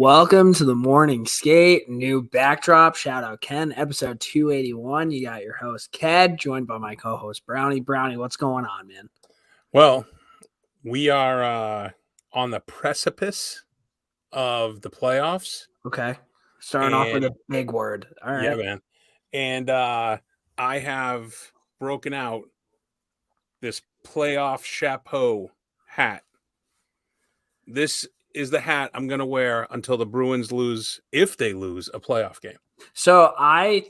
Welcome to the morning skate, new backdrop. Shout out Ken, episode 281. You got your host, Ked, joined by my co-host, Brownie. Brownie, what's going on, man? Well, we are on the precipice of the playoffs. Okay. Starting off with a big word. All right. Yeah, man. And I have broken out this playoff chapeau hat. This is the hat I'm going to wear until the Bruins lose, if they lose a playoff game. So I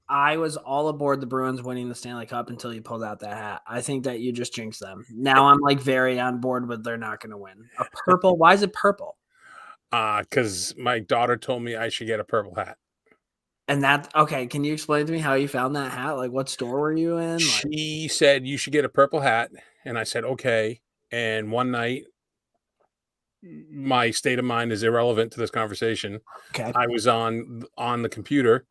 was all aboard the Bruins winning the Stanley Cup until you pulled out that hat. I think that you just jinxed them. Now I'm like very on board with they're not going to win. A purple? Why is it purple? Because my daughter told me I should get a purple hat. And that, okay, can you explain to me how you found that hat? Like, what store were you in? She said you should get a purple hat. And I said, okay. And one night, my state of mind is irrelevant to this conversation. Okay. I was on the computer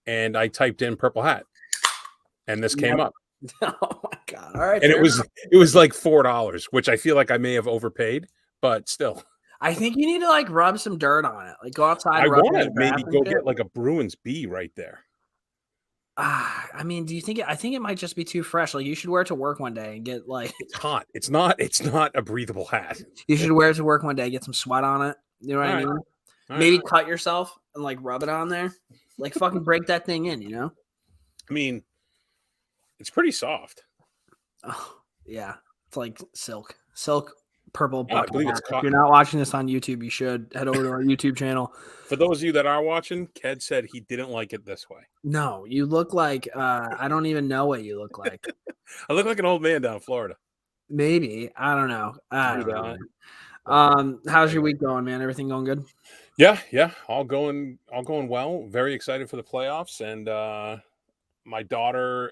and I typed in purple hat and this came up. Oh my God. All right. And it was like $4, which I feel like I may have overpaid, but still. I think you need to like rub some dirt on it. Like go outside. I want to maybe go get like a Bruins B right there. I mean, do you think I think it might just be too fresh. Like you should wear it to work one day and get like it's hot. It's not a breathable hat. You should wear it to work one day, get some sweat on it. You know what I mean? Maybe cut yourself and like rub it on there. Like fucking break that thing in, you know? I mean, it's pretty soft. Oh, yeah. It's like silk purple. I believe it's cotton. If you're not watching this on YouTube, you should head over to our YouTube channel. For those of you that are watching, Ked said he didn't like it this way. No, you look like I don't even know what you look like. I look like an old man down in Florida. Maybe. I don't know. How's your week going, man? Everything going good? Yeah. All going well. Very excited for the playoffs. And my daughter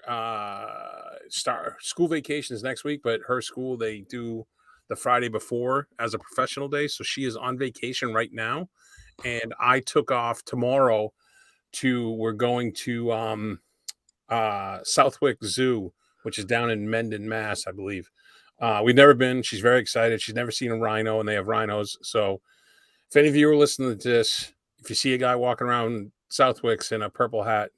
start school vacations next week, but her school they do the Friday before as a professional day. So she is on vacation right now. And I took off tomorrow we're going to Southwick Zoo, which is down in Mendon, Mass, I believe. We've never been. She's very excited. She's never seen a rhino, and they have rhinos. So if any of you are listening to this, if you see a guy walking around Southwick's in a purple hat,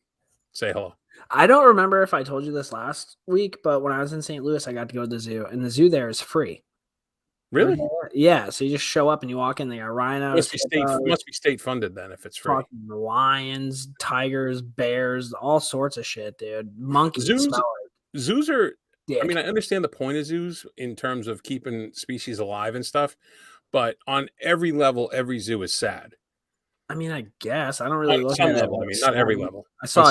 say hello. I don't remember if I told you this last week, but when I was in St. Louis, I got to go to the zoo, and the zoo there is free. Really? Yeah. So you just show up and you walk in. They got rhinos. Must be state funded then if it's free. Fucking lions, tigers, bears, all sorts of shit, dude. Monkeys. Zoos are. Dick. I mean, I understand the point of zoos in terms of keeping species alive and stuff, but on every level, every zoo is sad. I mean, I guess I don't really look at it. I mean, not every level. I saw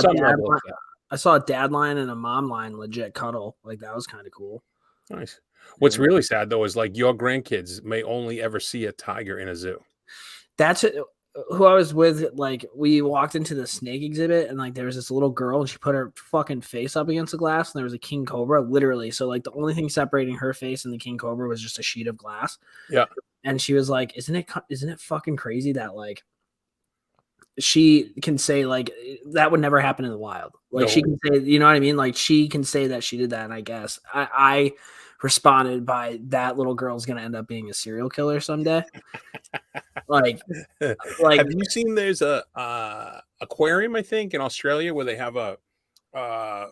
a dad lion and a mom lion legit cuddle. Like that was kind of cool. Nice. What's really sad though is like your grandkids may only ever see a tiger in a zoo. That's who I was with. Like we walked into the snake exhibit and like there was this little girl and she put her fucking face up against the glass and there was a king cobra literally. So like the only thing separating her face and the king cobra was just a sheet of glass. Yeah. And she was like, isn't it fucking crazy that like she can say like that would never happen in the wild. Like no. She can say, you know what I mean? Like she can say that she did that. And I guess I responded by that little girl's going to end up being a serial killer someday. like have you seen there's a aquarium, I think in Australia where they have a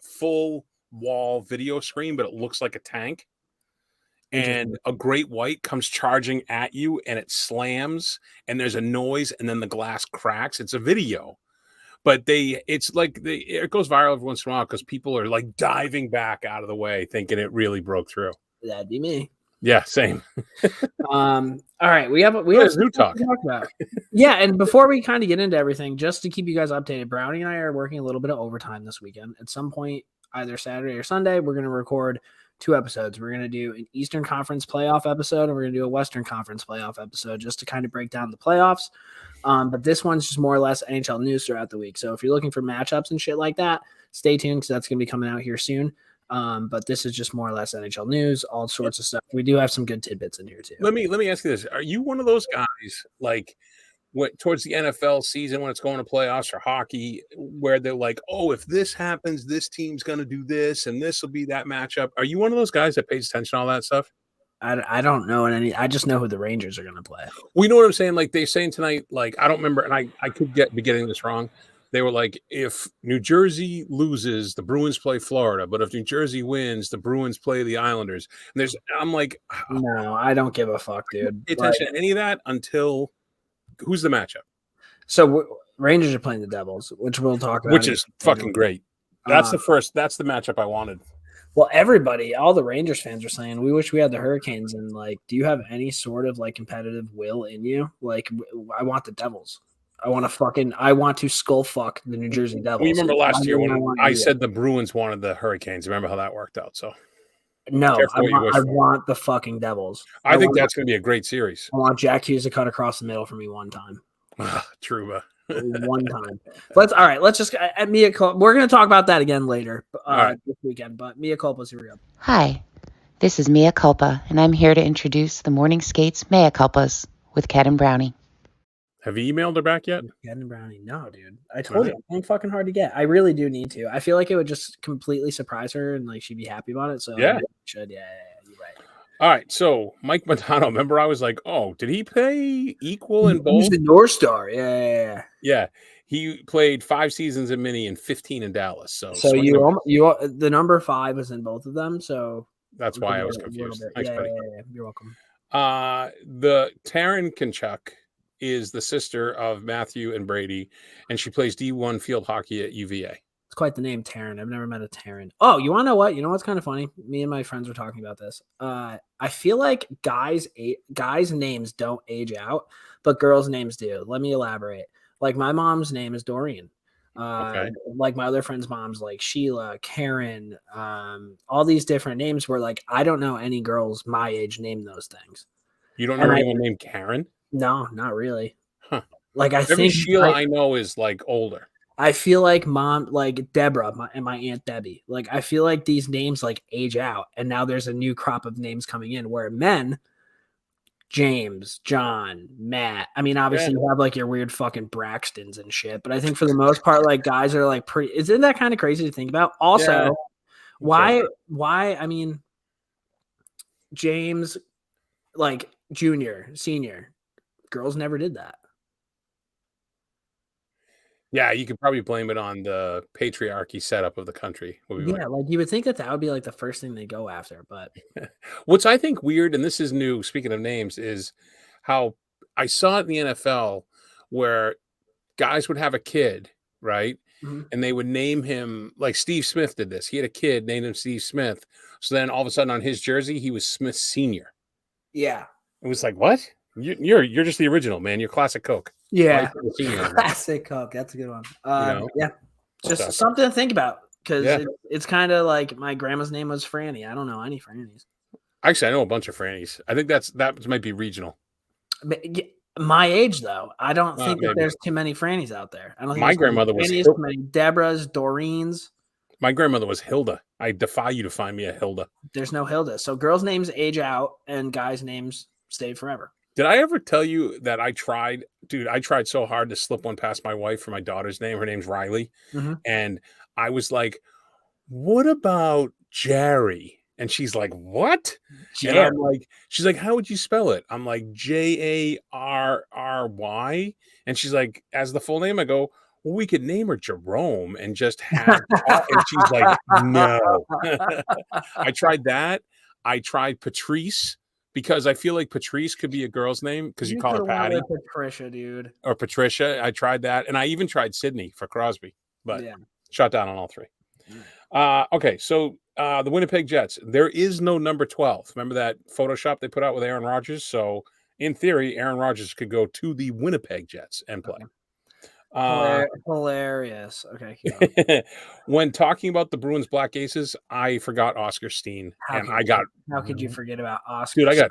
full wall video screen, but it looks like a tank. And a great white comes charging at you and it slams and there's a noise and then the glass cracks. It's a video, but it goes viral every once in a while because people are like diving back out of the way thinking it really broke through. That'd be me. Yeah, same. All right, we have zoo talk. About. Yeah, and before we kind of get into everything, just to keep you guys updated, Brownie and I are working a little bit of overtime this weekend. At some point, either Saturday or Sunday, we're going to record 2 episodes. We're going to do an Eastern Conference playoff episode, and we're going to do a Western Conference playoff episode just to kind of break down the playoffs. But this one's just more or less NHL news throughout the week. So if you're looking for matchups and shit like that, stay tuned because that's going to be coming out here soon. But this is just more or less NHL news, all sorts of stuff. We do have some good tidbits in here too. Let me ask you this: are you one of those guys like towards the NFL season when it's going to playoffs or hockey, where they're like, "Oh, if this happens, this team's going to do this, and this will be that matchup"? Are you one of those guys that pays attention to all that stuff? I don't know any. I just know who the Rangers are going to play. We know what I'm saying. Like they're saying tonight. Like I don't remember, and I could be getting this wrong. They were like, if New Jersey loses, the Bruins play Florida, but if New Jersey wins, the Bruins play the Islanders. And I'm like, no, I don't give a fuck, dude. Pay attention to any of that until who's the matchup? So Rangers are playing the Devils, which we'll talk about, which is fucking great. That's the matchup I wanted. Well, all the Rangers fans are saying, we wish we had the Hurricanes. And like, do you have any sort of like competitive will in you? Like, I want the Devils. I want to skull fuck the New Jersey Devils. Well, you remember last year when I said the Bruins wanted the Hurricanes? Remember how that worked out? So no, I want the fucking Devils. I think that's going to be a great series. I want Jack Hughes to cut across the middle for me one time. True, one time. Let's just Mia culpa. We're going to talk about that again later this weekend. But Mia culpas, here we go. Hi, this is Mia Culpa, and I'm here to introduce the Morning Skates Mea Culpas with Kat and Brownie. Have you emailed her back yet? Kat and Brownie, no, dude. I told you, I'm fucking hard to get. I really do need to. I feel like it would just completely surprise her, and like she'd be happy about it. So yeah, should you're right. All right, so Mike Madonna, remember I was like, oh, did he play equal in both? He's the North Star, yeah. He played 5 seasons in Mini and 15 in Dallas. So you the number 5 was in both of them. So that's why I was confused. Thanks, buddy. Yeah, you're welcome. The Taryn Tkachuk is the sister of Matthew and Brady, and she plays D1 field hockey at UVA. It's quite the name, Taryn. I've never met a Taryn. Oh, you want to know what? You know what's kind of funny? Me and my friends were talking about this. I feel like guys' names don't age out, but girls' names do. Let me elaborate. Like my mom's name is Doreen. Okay. Like my other friends' moms, like Sheila, Karen, all these different names where like I don't know any girls my age name those things. You don't know anyone named Karen? No, not really. Huh. Like I think Sheila I know is like older. I feel like mom, like Deborah and my Aunt Debbie. Like I feel like these names like age out, and now there's a new crop of names coming in. Where men, James, John, Matt. I mean, obviously you have like your weird fucking Braxtons and shit, but I think for the most part, like guys are like pretty. Isn't that kind of crazy to think about? Also, why? I mean, James, like junior, senior, girls never did that. Yeah, you could probably blame it on the patriarchy setup of the country. Yeah, like you would think that would be like the first thing they go after. But what's I think weird, and this is new, speaking of names, is how I saw it in the NFL where guys would have a kid, right? Mm-hmm. And they would name him, like Steve Smith did this. He had a kid, named him Steve Smith. So then all of a sudden on his jersey, he was Smith Sr. Yeah. It was like, what? You're just the original, man. You're classic Coke. Yeah, classic Coke. That's a good one. Yeah, just something to think about because it's kind of like my grandma's name was Franny. I don't know any Frannies. Actually, I know a bunch of Frannies. I think that might be regional. My age, though, I don't think that there's too many Frannies out there. I don't think my grandmother was too many Deborahs, Doreens. My grandmother was Hilda. I defy you to find me a Hilda. There's no Hilda. So girls' names age out and guys' names stay forever. Did I ever tell you that I tried so hard to slip one past my wife for my daughter's name? Her name's Riley. Mm-hmm. And I was like, what about Jerry? And she's like, what? Jerry. And I'm like, she's like, how would you spell it? I'm like, Jarry. And she's like, as the full name, I go, well, we could name her Jerome and just have, and she's like, no. I tried that. I tried Patrice. Because I feel like Patrice could be a girl's name because you call her Patty. Patricia, dude. Or Patricia. I tried that. And I even tried Sydney for Crosby. But shot down on all 3. Okay, so the Winnipeg Jets. There is no number 12. Remember that Photoshop they put out with Aaron Rodgers? So, in theory, Aaron Rodgers could go to the Winnipeg Jets and play. Hilarious. Okay. When talking about the Bruins Black Aces, I forgot Oscar Steen. How could you forget about Oscar? Dude, I got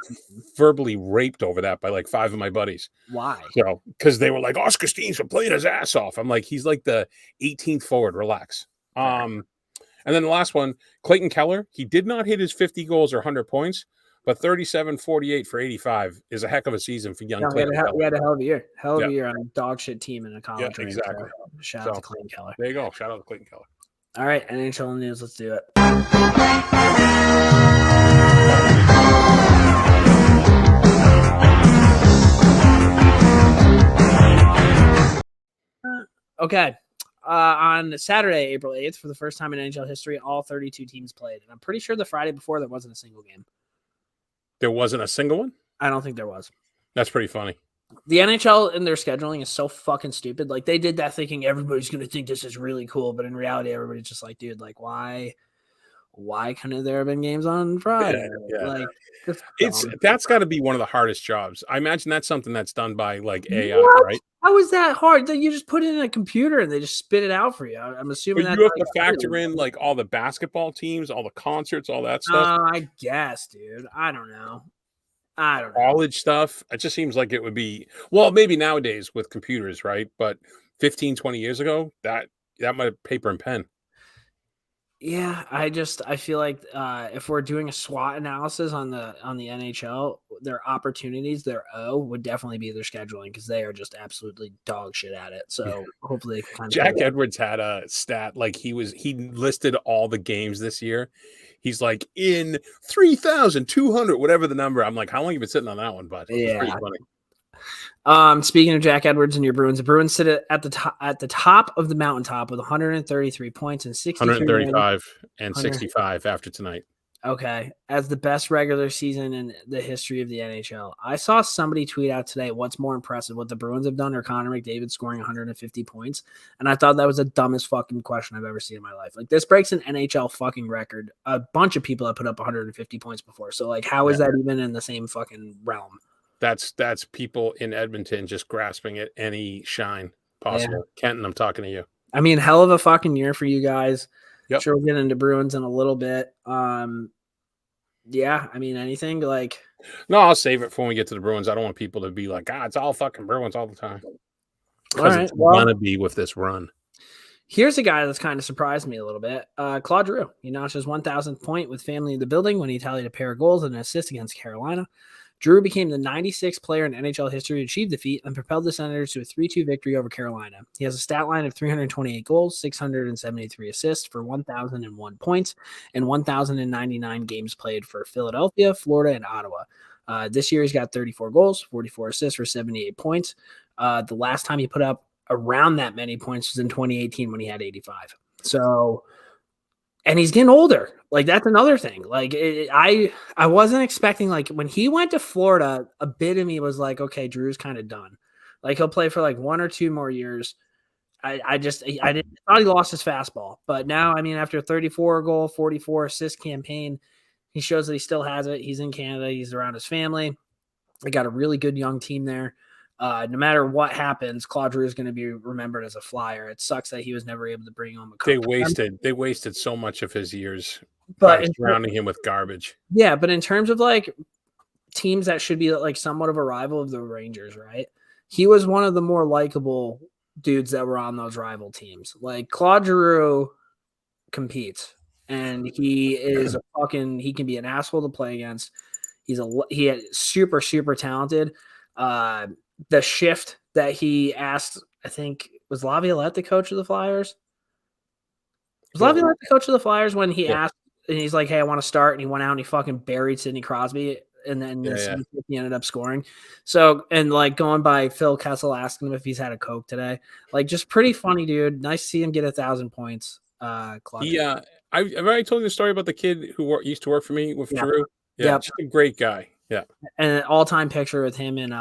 verbally raped over that by like 5 of my buddies. Why? Because they were like, Oscar Steen's been playing his ass off. I'm like, he's like the 18th forward. Relax. And then the last one, Clayton Keller. He did not hit his 50 goals or 100 points. But 37-48 for 85 is a heck of a season for young Clayton Keller. We had a hell of a year. Hell of a year on a dog shit team in a college. Yeah, exactly. So shout out to Clayton Keller. There you go. Shout out to Clayton Keller. All right, NHL news. Let's do it. Okay. On Saturday, April 8th, for the first time in NHL history, all 32 teams played. And I'm pretty sure the Friday before there wasn't a single game. There wasn't a single one? I don't think there was. That's pretty funny. The NHL in their scheduling is so fucking stupid. Like, they did that thinking everybody's going to think this is really cool. But in reality, everybody's just like, dude, like, why couldn't there have been games on Friday? Yeah. Like, that's got to be one of the hardest jobs. I imagine that's something that's done by like AI, what? right? How is that hard? You just put it in a computer and they just spit it out for you. I'm assuming But you have to factor in like all the basketball teams, all the concerts, all that stuff. I guess, dude. I don't know. College stuff. It just seems like it would be, well, maybe nowadays with computers, right? But 15, 20 years ago, that might have paper and pen. Yeah, I feel like if we're doing a SWOT analysis on the NHL, their opportunities, their O would definitely be their scheduling because they are just absolutely dog shit at it. So hopefully, Jack Edwards had a stat like he listed all the games this year. He's like in 3,200, whatever the number. I'm like, how long have you been sitting on that one, bud? Yeah, pretty funny. Speaking of Jack Edwards and your Bruins, the Bruins sit at the top of the mountaintop with 133 points and 135 and 65 after tonight. Okay, as the best regular season in the history of the NHL. I saw somebody tweet out today, what's more impressive, what the Bruins have done or Connor McDavid scoring 150 points? And I thought that was the dumbest fucking question I've ever seen in my life. Like, this breaks an NHL fucking record. A bunch of people have put up 150 points before. So, like, how is that even in the same fucking realm? That's people in Edmonton just grasping at any shine possible. Yeah. Kenton, I'm talking to you. I mean, hell of a fucking year for you guys. Yep. Sure, we'll get into Bruins in a little bit. Yeah, I mean, anything like. No, I'll save it for when we get to the Bruins. I don't want people to be like, it's all fucking Bruins all the time. Because it's gonna be with this run. Here's a guy that's kind of surprised me a little bit. Claude Giroux. He notched his 1,000th point with family in the building when he tallied a pair of goals and an assist against Carolina. Giroux became the 96th player in NHL history to achieve the feat and propelled the Senators to a 3-2 victory over Carolina. He has a stat line of 328 goals, 673 assists for 1,001 points, and 1,099 games played for Philadelphia, Florida, and Ottawa. This year, he's got 34 goals, 44 assists for 78 points. The last time he put up around that many points was in 2018 when he had 85. So... And he's getting older. Like, that's another thing. Like, I wasn't expecting, like, when he went to Florida, a bit of me was like, okay, Drew's kind of done. Like, he'll play for like 1 or 2 more years. I thought he lost his fastball. But now, I mean, after a 34 goal, 44 assist campaign, he shows that he still has it. He's in Canada. He's around his family. They got a really good young team there. No matter what happens, Claude Giroux is going to be remembered as a flyer. It sucks that he was never able to bring home a cup. They wasted so much of his years by surrounding him with garbage. Yeah, but in terms of like teams that should be like somewhat of a rival of the Rangers, right? He was one of the more likable dudes that were on those rival teams. Like, Claude Giroux competes, and he is he can be an asshole to play against. He is super, super talented. The shift that he asked, I think, was Laviolette the coach of the Flyers? Was Laviolette the coach of the Flyers when he asked, and he's like, hey, I want to start, and he went out and he fucking buried Sidney Crosby, and then he ended up scoring. So, and like going by Phil Kessel asking him if he's had a Coke today. Like, just pretty funny, dude. Nice to see him get 1,000 points. I've already told you the story about the kid who used to work for me with Giroux. Yeah, just a great guy. Yeah. And an all-time picture with him in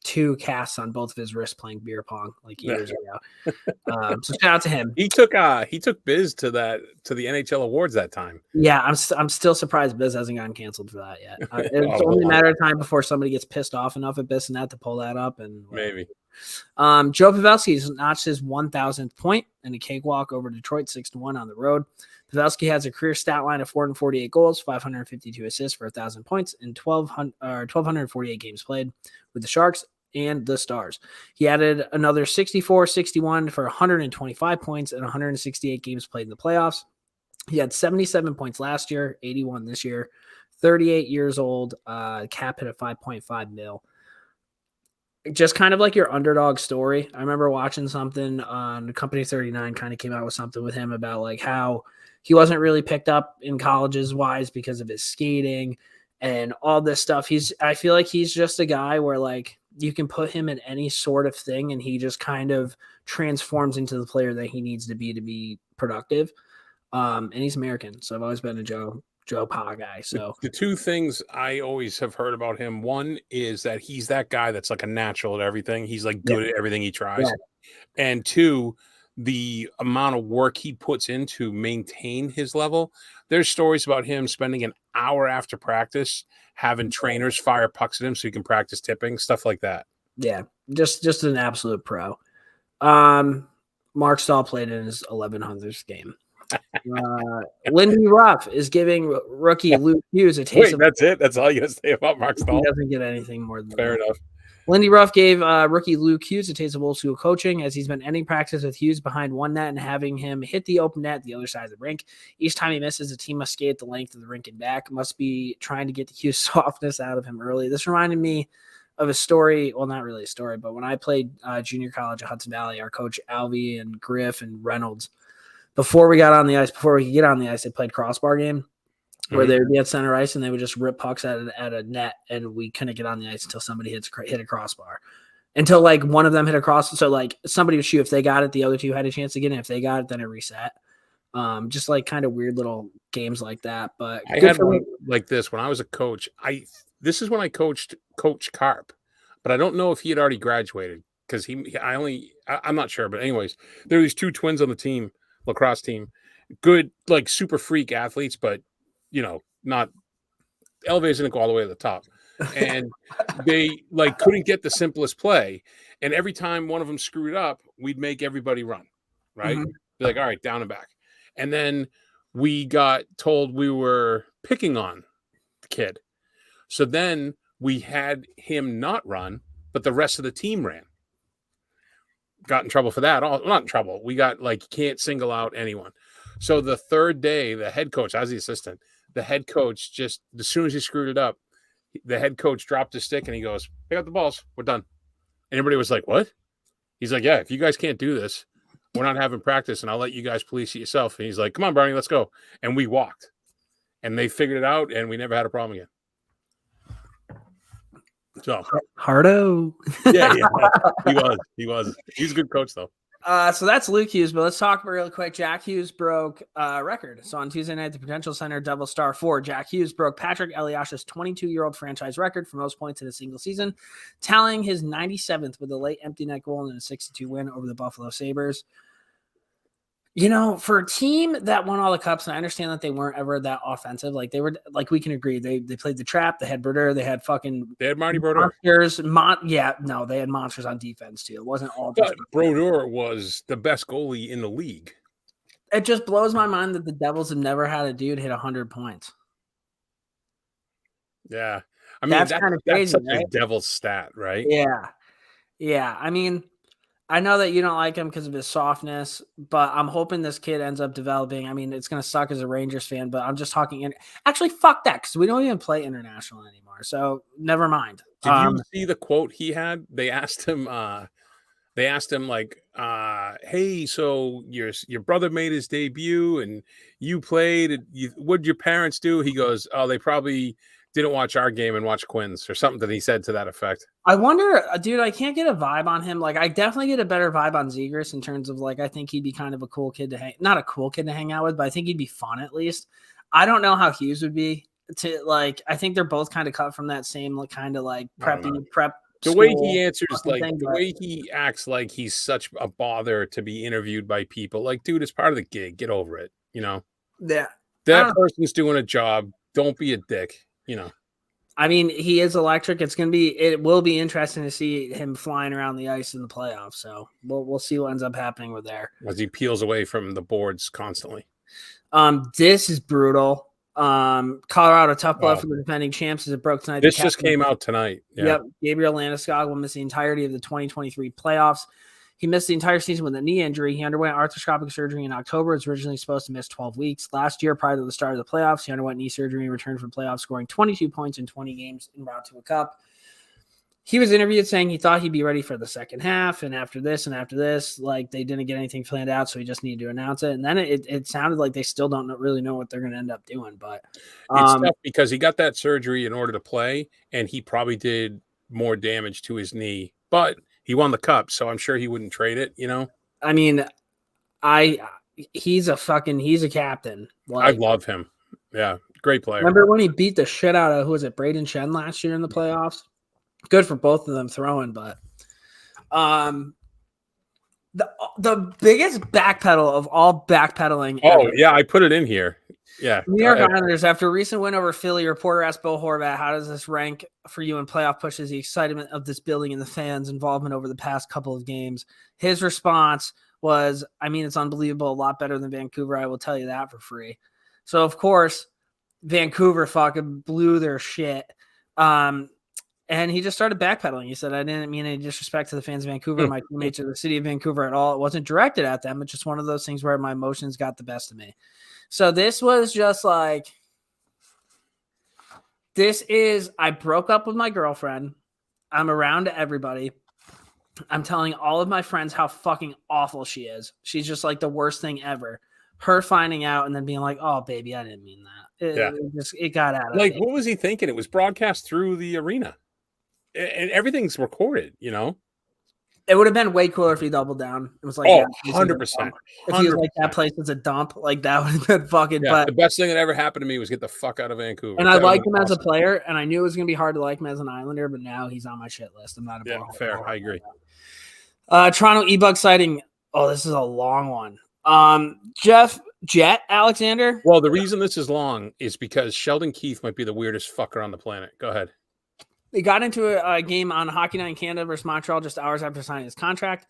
2 casts on both of his wrists playing beer pong like years ago. So shout out to him. He took Biz to the NHL awards that time. Yeah, I'm still surprised Biz hasn't gotten canceled for that yet. It's only a matter of time before somebody gets pissed off enough at Biz and that to pull that up. And maybe. Joe Pavelski notched his 1,000th point in a cakewalk over Detroit 6-1 on the road. Pavelski has a career stat line of 448 goals, 552 assists for 1,000 points, and 1,248 games played with the Sharks and the Stars. He added another 64-61 for 125 points and 168 games played in the playoffs. He had 77 points last year, 81 this year, 38 years old, cap hit at 5.5 mil. Just kind of like your underdog story. I remember watching something on Company 39 kind of came out with something with him about like how he wasn't really picked up in colleges wise because of his skating and all this stuff. I feel like he's just a guy where like you can put him in any sort of thing, and he just kind of transforms into the player that he needs to be productive. And he's American, so I've always been a Joe Pa guy. So the two things I always have heard about him, one is that he's that guy that's like a natural at everything. He's like good at everything he tries. Yeah. And two, the amount of work he puts in to maintain his level. There's stories about him spending an hour after practice having trainers fire pucks at him so he can practice tipping, stuff like that. Yeah, just an absolute pro. Mark Stahl played in his 1100th game. Lindy Ruff is giving rookie Luke Hughes a taste. Wait, that's it? That's all you got to say about Mark Stahl? He doesn't get anything more than Fair enough. Lindy Ruff gave rookie Luke Hughes a taste of old school coaching as he's been ending practice with Hughes behind one net and having him hit the open net the other side of the rink. Each time he misses, the team must skate the length of the rink and back. Must be trying to get the Hughes softness out of him early. This reminded me of a story. Well, not really a story, but when I played junior college at Hudson Valley, our coach Alvey and Griff and Reynolds, before we got on the ice, before we could get on the ice, they played crossbar game where they would be at center ice and they would just rip pucks at a net, and we couldn't get on the ice until somebody hit a crossbar. Until like one of them hit a cross. So like somebody would shoot. If they got it, the other two had a chance to get it. If they got it, then it reset. Just like kind of weird little games like that. But I had one like this when I was a coach. This is when I coached Coach Carp, but I don't know if he had already graduated because I'm not sure. But anyways, there were these two twins on the team, lacrosse team, good, like super freak athletes, but not elevators didn't go all the way to the top. And they like couldn't get the simplest play. And every time one of them screwed up, we'd make everybody run, right? Be like, all right, down and back. And then we got told we were picking on the kid. So then we had him not run, but the rest of the team ran. Got in trouble for that. Not in trouble. We got like, can't single out anyone. So the third day, the head coach, I was the assistant, the head coach just, as soon as he screwed it up, the head coach dropped his stick and he goes, pick up the balls. We're done. And everybody was like, what? He's like, yeah, if you guys can't do this, we're not having practice and I'll let you guys police it yourself. And he's like, come on, Brownie, let's go. And we walked. And they figured it out and we never had a problem again. So Hardo. yeah. He was. He's a good coach though. So that's Luke Hughes, but let's talk real quick. Jack Hughes broke record. So on Tuesday night, the Prudential Center Devil Star 4, Jack Hughes broke Patrick Eliash's 22-year-old franchise record for most points in a single season, tallying his 97th with a late empty net goal in a 6-2 win over the Buffalo Sabres. For a team that won all the cups, and I understand that they weren't ever that offensive. Like they were, like we can agree, they played the trap. They had Brodeur. They had Marty Brodeur. Monsters. They had monsters on defense too. It wasn't all. But Brodeur was the best goalie in the league. It just blows my mind that the Devils have never had a dude hit 100 points. Yeah, I mean that's kind of crazy. That's such a Devils stat, right? Yeah. I mean, I know that you don't like him because of his softness, but I'm hoping this kid ends up developing. I mean, it's going to suck as a Rangers fan, but I'm just talking. Actually, fuck that, because we don't even play international anymore. So never mind. Did you see the quote he had? They asked him like, hey, so your brother made his debut and you played. What'd your parents do? He goes, oh, they probably didn't watch our game and watch Quinn's or something that he said to that effect. I wonder, dude, I can't get a vibe on him. Like, I definitely get a better vibe on Zegras in terms of, like, I think he'd be kind of a cool kid to not a cool kid to hang out with, but I think he'd be fun at least. I don't know how Hughes would be I think they're both kind of cut from that same kind of like prep. The way he answers, the way he acts like he's such a bother to be interviewed by people. Like, dude, it's part of the gig. Get over it. Yeah. That person's doing a job. Don't be a dick. I mean, he is electric. It will be interesting to see him flying around the ice in the playoffs. So we'll see what ends up happening with there as he peels away from the boards constantly. This is brutal. Colorado tough blood for the defending champs as it broke tonight. This just came out tonight. Yep. Gabriel Landeskog will miss the entirety of the 2023 playoffs. He missed the entire season with a knee injury. He underwent arthroscopic surgery in October. He was originally supposed to miss 12 weeks. Last year, prior to the start of the playoffs, he underwent knee surgery and returned from playoffs, scoring 22 points in 20 games en route to a cup. He was interviewed saying he thought he'd be ready for the second half, and after this, like they didn't get anything planned out, so he just needed to announce it. And then it sounded like they still don't really know what they're going to end up doing. But it's tough because he got that surgery in order to play, and he probably did more damage to his knee, but he won the cup, so I'm sure he wouldn't trade it. I mean, he's a captain. I love him. Yeah, great player. Remember when he beat the shit out of, who was it, Braden Shen last year in the playoffs? Good for both of them throwing, but the biggest backpedal of all backpedaling. Oh, yeah, I put it in here. Yeah. New York Islanders, after a recent win over Philly, reporter asked Bill Horvat, how does this rank for you in playoff pushes, the excitement of this building and the fans' involvement over the past couple of games? His response was, I mean, it's unbelievable, a lot better than Vancouver. I will tell you that for free. So, of course, Vancouver fucking blew their shit. And he just started backpedaling. He said, I didn't mean any disrespect to the fans of Vancouver, my teammates or the city of Vancouver at all. It wasn't directed at them. It's just one of those things where my emotions got the best of me. So this was just like, I broke up with my girlfriend. I'm around to everybody. I'm telling all of my friends how fucking awful she is. She's just like the worst thing ever. Her finding out and then being like, oh, baby, I didn't mean that. It got out of me. What was he thinking? It was broadcast through the arena. And everything's recorded, It would have been way cooler if he doubled down. It was like, 100%. If he was like, that place is a dump, like that would have been fucking. Yeah, but the best thing that ever happened to me was get the fuck out of Vancouver. And I liked him as a player, and I knew it was going to be hard to like him as an Islander, but now he's on my shit list. I'm not a fair. I agree. Toronto E-Bug sighting. Oh, this is a long one. Jet Alexander. Well, the reason this is long is because Sheldon Keefe might be the weirdest fucker on the planet. Go ahead. He got into a game on Hockey Night in Canada versus Montreal just hours after signing his contract.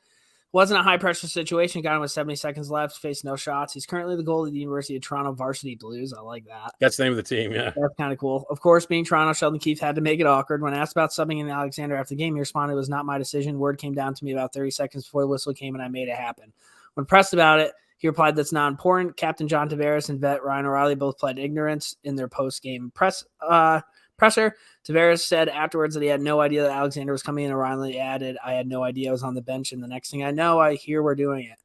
Wasn't a high-pressure situation. Got him with 70 seconds left. Faced no shots. He's currently the goalie of the University of Toronto Varsity Blues. I like that. That's the name of the team, yeah. That's kind of cool. Of course, being Toronto, Sheldon Keefe had to make it awkward. When asked about subbing in Alexander after the game, he responded, it was not my decision. Word came down to me about 30 seconds before the whistle came, and I made it happen. When pressed about it, he replied, that's not important. Captain John Tavares and vet Ryan O'Reilly both pled ignorance in their post-game presser. Tavares said afterwards that he had no idea that Alexander was coming in. O'Reilly added, I had no idea I was on the bench, and the next thing I know, I hear we're doing it.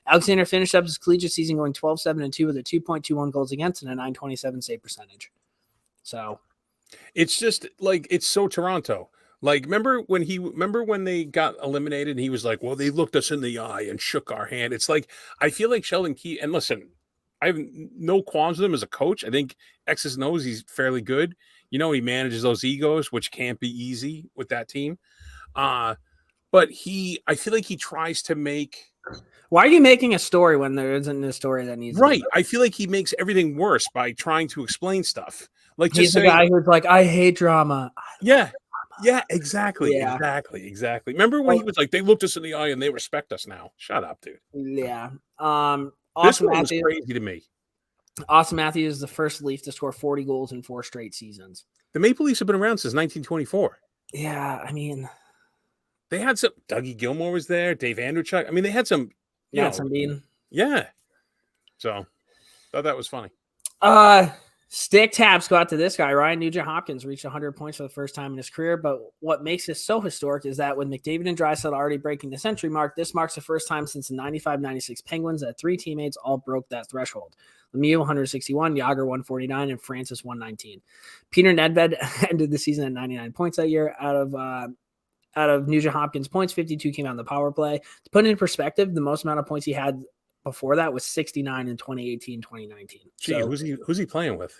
Alexander finished up his collegiate season going 12-7-2 with a 2.21 goals against and a 927 save percentage. So it's just like, it's so Toronto. Like, remember when they got eliminated and he was like, well, they looked us in the eye and shook our hand. It's like, I feel like Sheldon Keefe, and listen, I have no qualms with him as a coach. I think X's and O's, he's fairly good. He manages those egos, which can't be easy with that team. But I feel like he tries to make. Why are you making a story when there isn't a story that needs? Right. I feel like he makes everything worse by trying to explain stuff. Like, he's the guy who's like, I hate drama. Yeah. Yeah, exactly. Yeah. Exactly. Remember when he was like, they looked us in the eye and they respect us now. Shut up, dude. Yeah. This one was crazy to me. Austin Matthews is the first Leaf to score 40 goals in 4 straight seasons. The Maple Leafs have been around since 1924. Yeah, I mean, they had some. Dougie Gilmour was there. Dave Andreychuk. I mean, they had some. Some mean. Yeah. So, thought that was funny. Stick taps go out to this guy. Ryan Nugent-Hopkins reached 100 points for the first time in his career, but what makes this so historic is that with McDavid and Draisaitl already breaking the century mark, this marks the first time since the 95-96 Penguins that 3 teammates all broke that threshold. Lemieux 161, Yager 149, and Francis 119. Peter Nedved ended the season at 99 points that year. Out of Nugent-Hopkins' points, 52 came out in the power play. To put it in perspective, the most amount of points he had before that was 69 in 2018-2019. Gee, so, who's he playing with?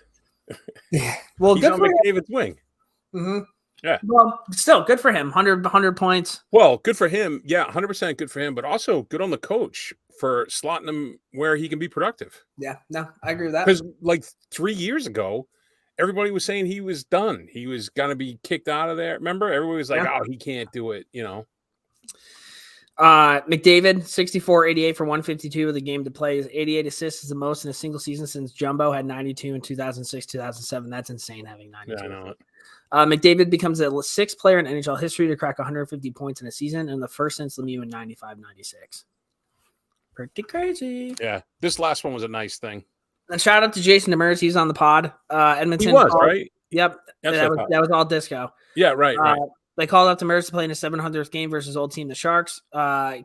Yeah. Well, he's good on for McDavid's wing. Mm-hmm. Yeah. Well, still good for him. 100 points. Well, good for him. Yeah, 100% good for him, but also good on the coach for slotting him where he can be productive. Yeah, no, I agree with that. Because like 3 years ago, everybody was saying he was done. He was going to be kicked out of there. Remember? Everybody was like, oh, he can't do it, McDavid, 64-88 for 152 with a game to play. His 88 assists is the most in a single season since Jumbo had 92 in 2006-2007. That's insane having 92. Yeah, I know it. McDavid becomes the 6th player in NHL history to crack 150 points in a season and the first since Lemieux in 95-96. Pretty crazy. Yeah, this last one was a nice thing. And shout out to Jason Demers. He's on the pod. Edmonton. He was, right? Yep. That was all disco. Yeah, right. They called up Demers to play in a 700th game versus old team, the Sharks.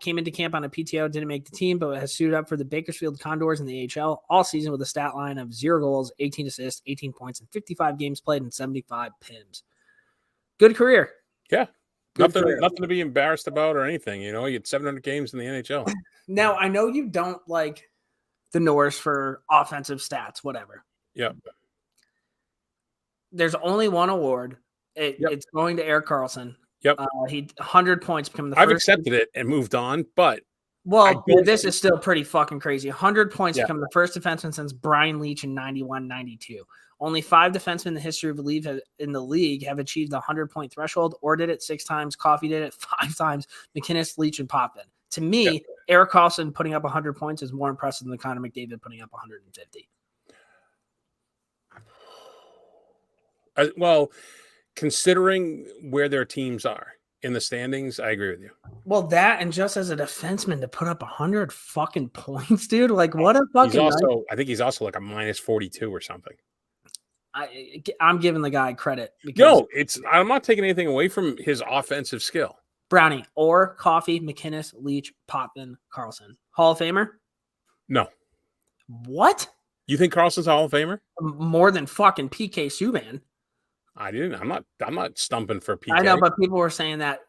Came into camp on a PTO, didn't make the team, but has suited up for the Bakersfield Condors in the AHL all season with a stat line of 0 goals, 18 assists, 18 points, and 55 games played and 75 PIMs. Good career. Yeah, Nothing to be embarrassed about or anything. You had 700 games in the NHL. Now, I know you don't like the Norse for offensive stats, whatever. Yep. There's only one award. It's going to Erik Karlsson. Yep. He 100 points become the first. I've accepted it and moved on, but this is still pretty fucking crazy. 100 points become the first defenseman since Brian Leach in 91-92. Only 5 defensemen in the history of the league have achieved the 100-point threshold. Orr did it 6 times. Coffey did it 5 times. McInnes, Leach, and Potvin. To me, Erik Karlsson putting up 100 points is more impressive than Connor McDavid putting up 150. Well, considering where their teams are in the standings, I agree with you. Well, that and just as a defenseman to put up 100 fucking points, dude, like what a fucking. I think he's also like a minus 42 or something. I'm giving the guy credit. I'm not taking anything away from his offensive skill. Brownie, Orr, Coffey, McInnes, Leach, Potvin, Karlsson. Hall of Famer? No. What? You think Karlsson's a Hall of Famer? More than fucking PK Subban. I didn't. I'm not stumping for PK. I know, but people were saying that.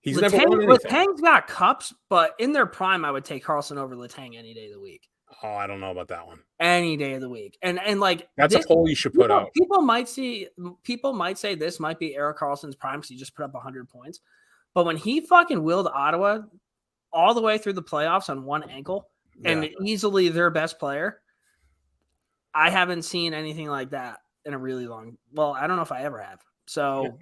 He's never won anything. Letang's got cups, but in their prime, I would take Karlsson over Letang any day of the week. Oh, I don't know about that one. Any day of the week, and like that's a poll you should put out. People might say this might be Erik Karlsson's prime because he just put up 100 points, but when he fucking willed Ottawa all the way through the playoffs on one ankle and easily their best player, I haven't seen anything like that in a really long. Well, I don't know if I ever have. So,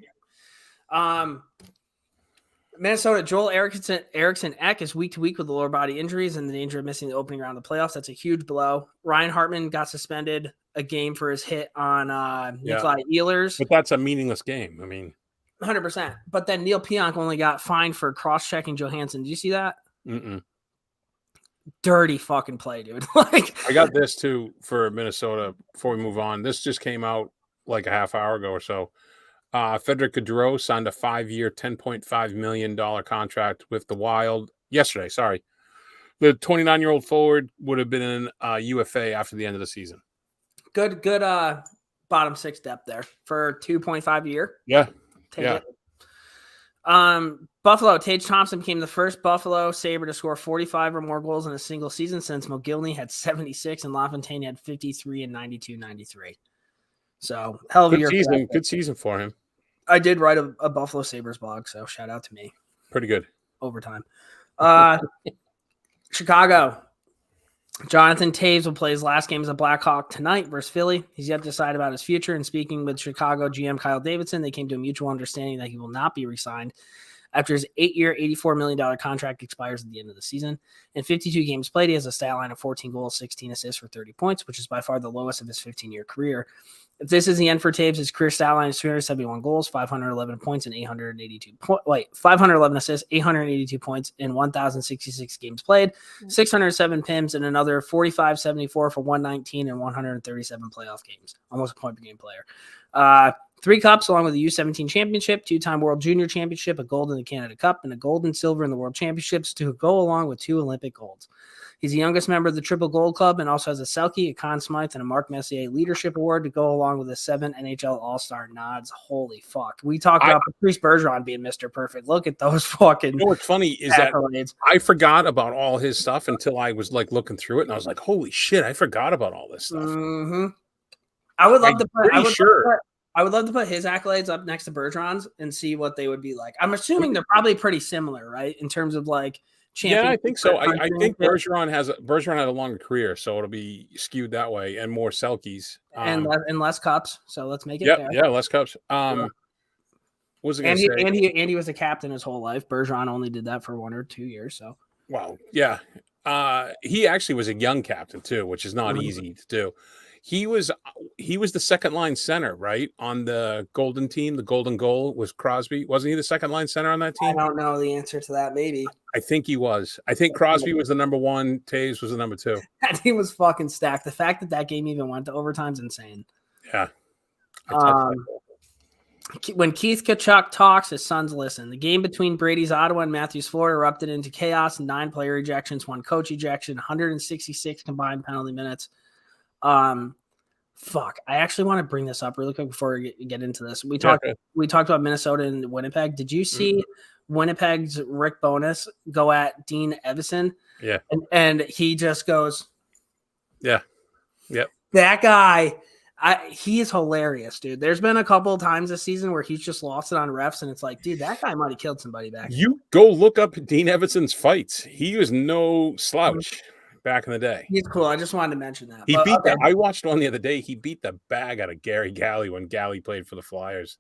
Minnesota, Joel Eriksson Ek is week to week with the lower body injuries and the danger of missing the opening round of the playoffs. That's a huge blow. Ryan Hartman got suspended a game for his hit on Nikolai Ehlers. But that's a meaningless game. I mean, 100%. But then Neil Pionk only got fined for cross-checking Johansson. Did you see that? Mm-mm. Dirty fucking play, dude. Like I got this too for Minnesota before we move on. This just came out like a half hour ago or so. Frederick Giroux signed a 5-year, $10.5 million contract with the Wild yesterday. Sorry. The 29-year-old forward would have been in UFA after the end of the season. Good bottom 6 depth there for 2.5 a year. Yeah. Take it. Buffalo, Tage Thompson became the first Buffalo Sabre to score 45 or more goals in a single season since Mogilny had 76 and LaFontaine had 53 in 92-93. So, hell of a year. Good season for him. I did write a Buffalo Sabres blog, so shout out to me. Pretty good. Overtime. Chicago. Jonathan Toews will play his last game as a Blackhawk tonight versus Philly. He's yet to decide about his future. And speaking with Chicago GM Kyle Davidson, they came to a mutual understanding that he will not be re-signed after his 8-year, $84 million contract expires at the end of the season. In 52 games played, he has a stat line of 14 goals, 16 assists for 30 points, which is by far the lowest of his 15-year career. If this is the end for Toews, his career stat line is 371 goals, 511 points, and 511 assists, 882 points in 1,066 games played, 607 PIMs, and another 45, 74 for 119 and 137 playoff games. Almost a point per game player. 3 cups along with the U17 championship, 2-time World Junior Championship, a gold in the Canada Cup, and a gold and silver in the World Championships to go along with 2 Olympic golds. He's the youngest member of the Triple Gold Club and also has a Selke, a Conn Smythe, and a Mark Messier Leadership Award to go along with the 7 NHL All-Star nods. Holy fuck. We talked about Patrice Bergeron being Mr. Perfect. Look at those fucking You know what's funny is accolades. That I forgot about all his stuff until I was like looking through it, and I was like, holy shit, I forgot about all this stuff. Mm-hmm. I would love to put his accolades up next to Bergeron's and see what they would be like. I'm assuming they're probably pretty similar, right? In terms of like champion. Yeah, I think so. I think Bergeron had a longer career, so it'll be skewed that way and more Selkies. And less cups. So let's make it fair. Yeah, less cups. What was it going to say? And he was a captain his whole life. Bergeron only did that for 1 or 2 years. So wow. Yeah. He actually was a young captain too, which is not easy to do. He was the second line center, right? On the Golden team, the Golden Goal was Crosby. Wasn't he the second line center on that team? I don't know the answer to that. Maybe. I think he was. I think Crosby was the number 1. Toews was the number 2. That team was fucking stacked. The fact that game even went to overtime is insane. Yeah. When Keith Tkachuk talks, his sons listen. The game between Brady's Ottawa and Matthews Florida erupted into chaos. 9 player ejections, 1 coach ejection, 166 combined penalty minutes. Fuck. I actually want to bring this up really quick before we get into this. We talked about Minnesota and Winnipeg. Did you see Winnipeg's Rick Bowness go at Dean Evison? Yeah. And he just goes, yeah. Yep. That guy, he is hilarious, dude. There's been a couple of times this season where he's just lost it on refs, and it's like, dude, that guy might have killed somebody back then. You go look up Dean Evison's fights. He was no slouch back in the day. He's cool. I just wanted to mention that. He beat I watched one the other day. He beat the bag out of Gary Galley when Galley played for the Flyers.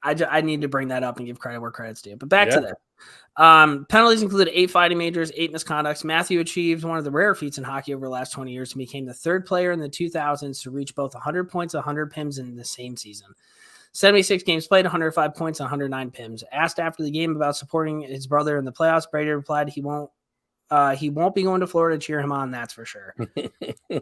I need to bring that up and give credit where credit's due. But back to that. Penalties included 8 fighting majors, 8 misconducts. Matthew achieved one of the rare feats in hockey over the last 20 years and became the 3rd player in the 2000s to reach both 100 points and 100 PIMs in the same season. 76 games played, 105 points, and 109 PIMs. Asked after the game about supporting his brother in the playoffs, Brady replied he won't be going to Florida to cheer him on, that's for sure.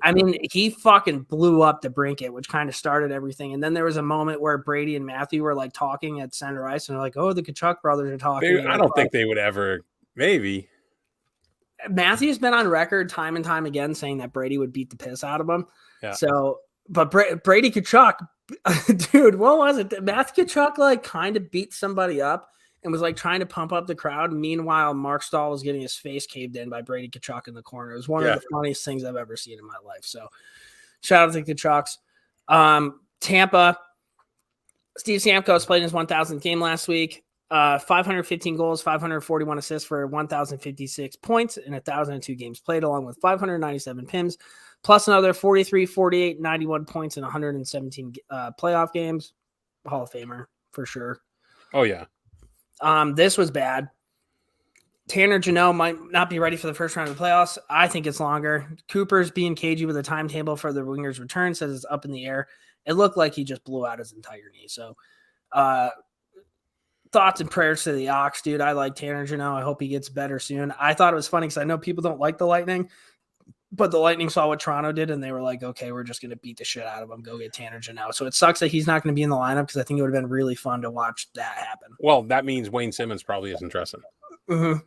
I mean, he fucking blew up the Brinket, which kind of started everything. And then there was a moment where Brady and Matthew were like talking at center ice, and they're like, "Oh, the Tkachuk brothers are talking." I don't think they would ever. Maybe Matthew's been on record time and time again saying that Brady would beat the piss out of him. Yeah. So, but Brady Tkachuk, dude, what was it? Matthew Tkachuk like kind of beat somebody up and was like trying to pump up the crowd. Meanwhile, Mark Stahl was getting his face caved in by Brady Tkachuk in the corner. It was one of the funniest things I've ever seen in my life. So shout out to the Tkachuks. Tampa, Steve Stamkos played in his 1,000th game last week. 515 goals, 541 assists for 1,056 points in 1,002 games played, along with 597 PIMs, plus another 43, 48, 91 points in 117 playoff games. Hall of Famer for sure. Oh, yeah. This was bad. Tanner Jeannot might not be ready for the first round of the playoffs. I think it's longer. Cooper's being cagey with a timetable for the Wingers' return, says it's up in the air. It looked like he just blew out his entire knee. So, thoughts and prayers to the Ox, dude. I like Tanner Jeannot. I hope he gets better soon. I thought it was funny because I know people don't like the Lightning, but the Lightning saw what Toronto did, and they were like, okay, we're just going to beat the shit out of him. Go get Tanner Jeannot. So it sucks that he's not going to be in the lineup because I think it would have been really fun to watch that happen. Well, that means Wayne Simmons probably isn't dressing. Mm-hmm.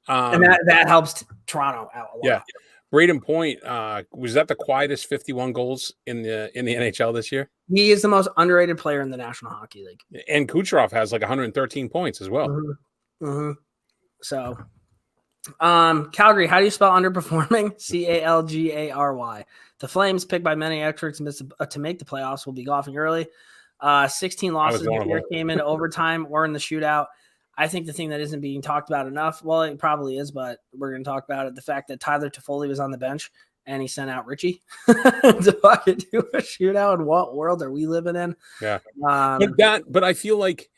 And that helps Toronto out a lot. Yeah. Braden Point, was that the quietest 51 goals in the NHL this year? He is the most underrated player in the National Hockey League. And Kucherov has like 113 points as well. Mm-hmm. Mm-hmm. So, Calgary, how do you spell underperforming? Calgary. The Flames, picked by many experts to make the playoffs, will be golfing early. 16 losses this year came in overtime or in the shootout. I think the thing that isn't being talked about enough, well, it probably is, but we're going to talk about it. The fact that Tyler Toffoli was on the bench and he sent out Richie to fucking do a shootout. In what world are we living in? Yeah. But I feel like,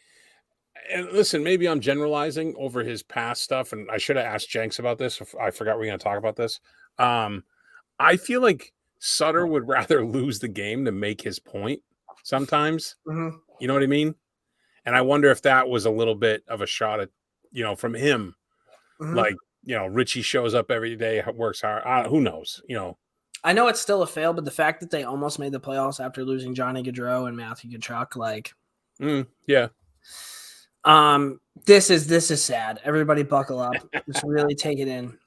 and listen, maybe I'm generalizing over his past stuff, and I should have asked Jenks about this. I forgot we were going to talk about this. I feel like Sutter would rather lose the game to make his point sometimes. Mm-hmm. You know what I mean? And I wonder if that was a little bit of a shot at, from him. Mm-hmm. Like, Richie shows up every day, works hard. Who knows? I know it's still a fail, but the fact that they almost made the playoffs after losing Johnny Gaudreau and Matthew Tkachuk, yeah. This is sad. Everybody buckle up. Just really take it in.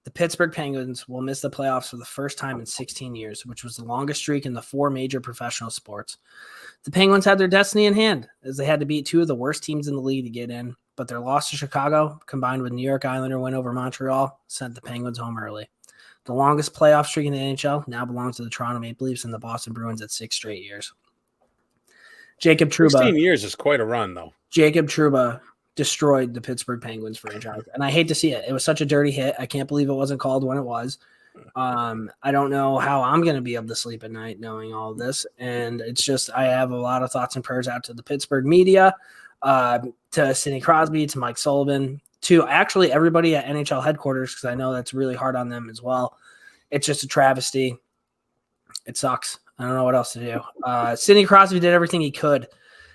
The Pittsburgh Penguins will miss the playoffs for the first time in 16 years, which was the longest streak in the 4 major professional sports. The Penguins had their destiny in hand, as they had to beat 2 of the worst teams in the league to get in, but their loss to Chicago, combined with New York Islander win over Montreal, sent the Penguins home early. The longest playoff streak in the NHL now belongs to the Toronto Maple Leafs and the Boston Bruins at 6 straight years. Jacob Trouba. 16 years is quite a run, though. Jacob Trouba destroyed the Pittsburgh Penguins franchise, and I hate to see it. It was such a dirty hit. I can't believe it wasn't called when it was. I don't know how I'm going to be able to sleep at night knowing all of this, and it's just I have a lot of thoughts and prayers out to the Pittsburgh media, to Sidney Crosby, to Mike Sullivan, to actually everybody at NHL headquarters, because I know that's really hard on them as well. It's just a travesty. It sucks. I don't know what else to do. Sidney Crosby did everything he could.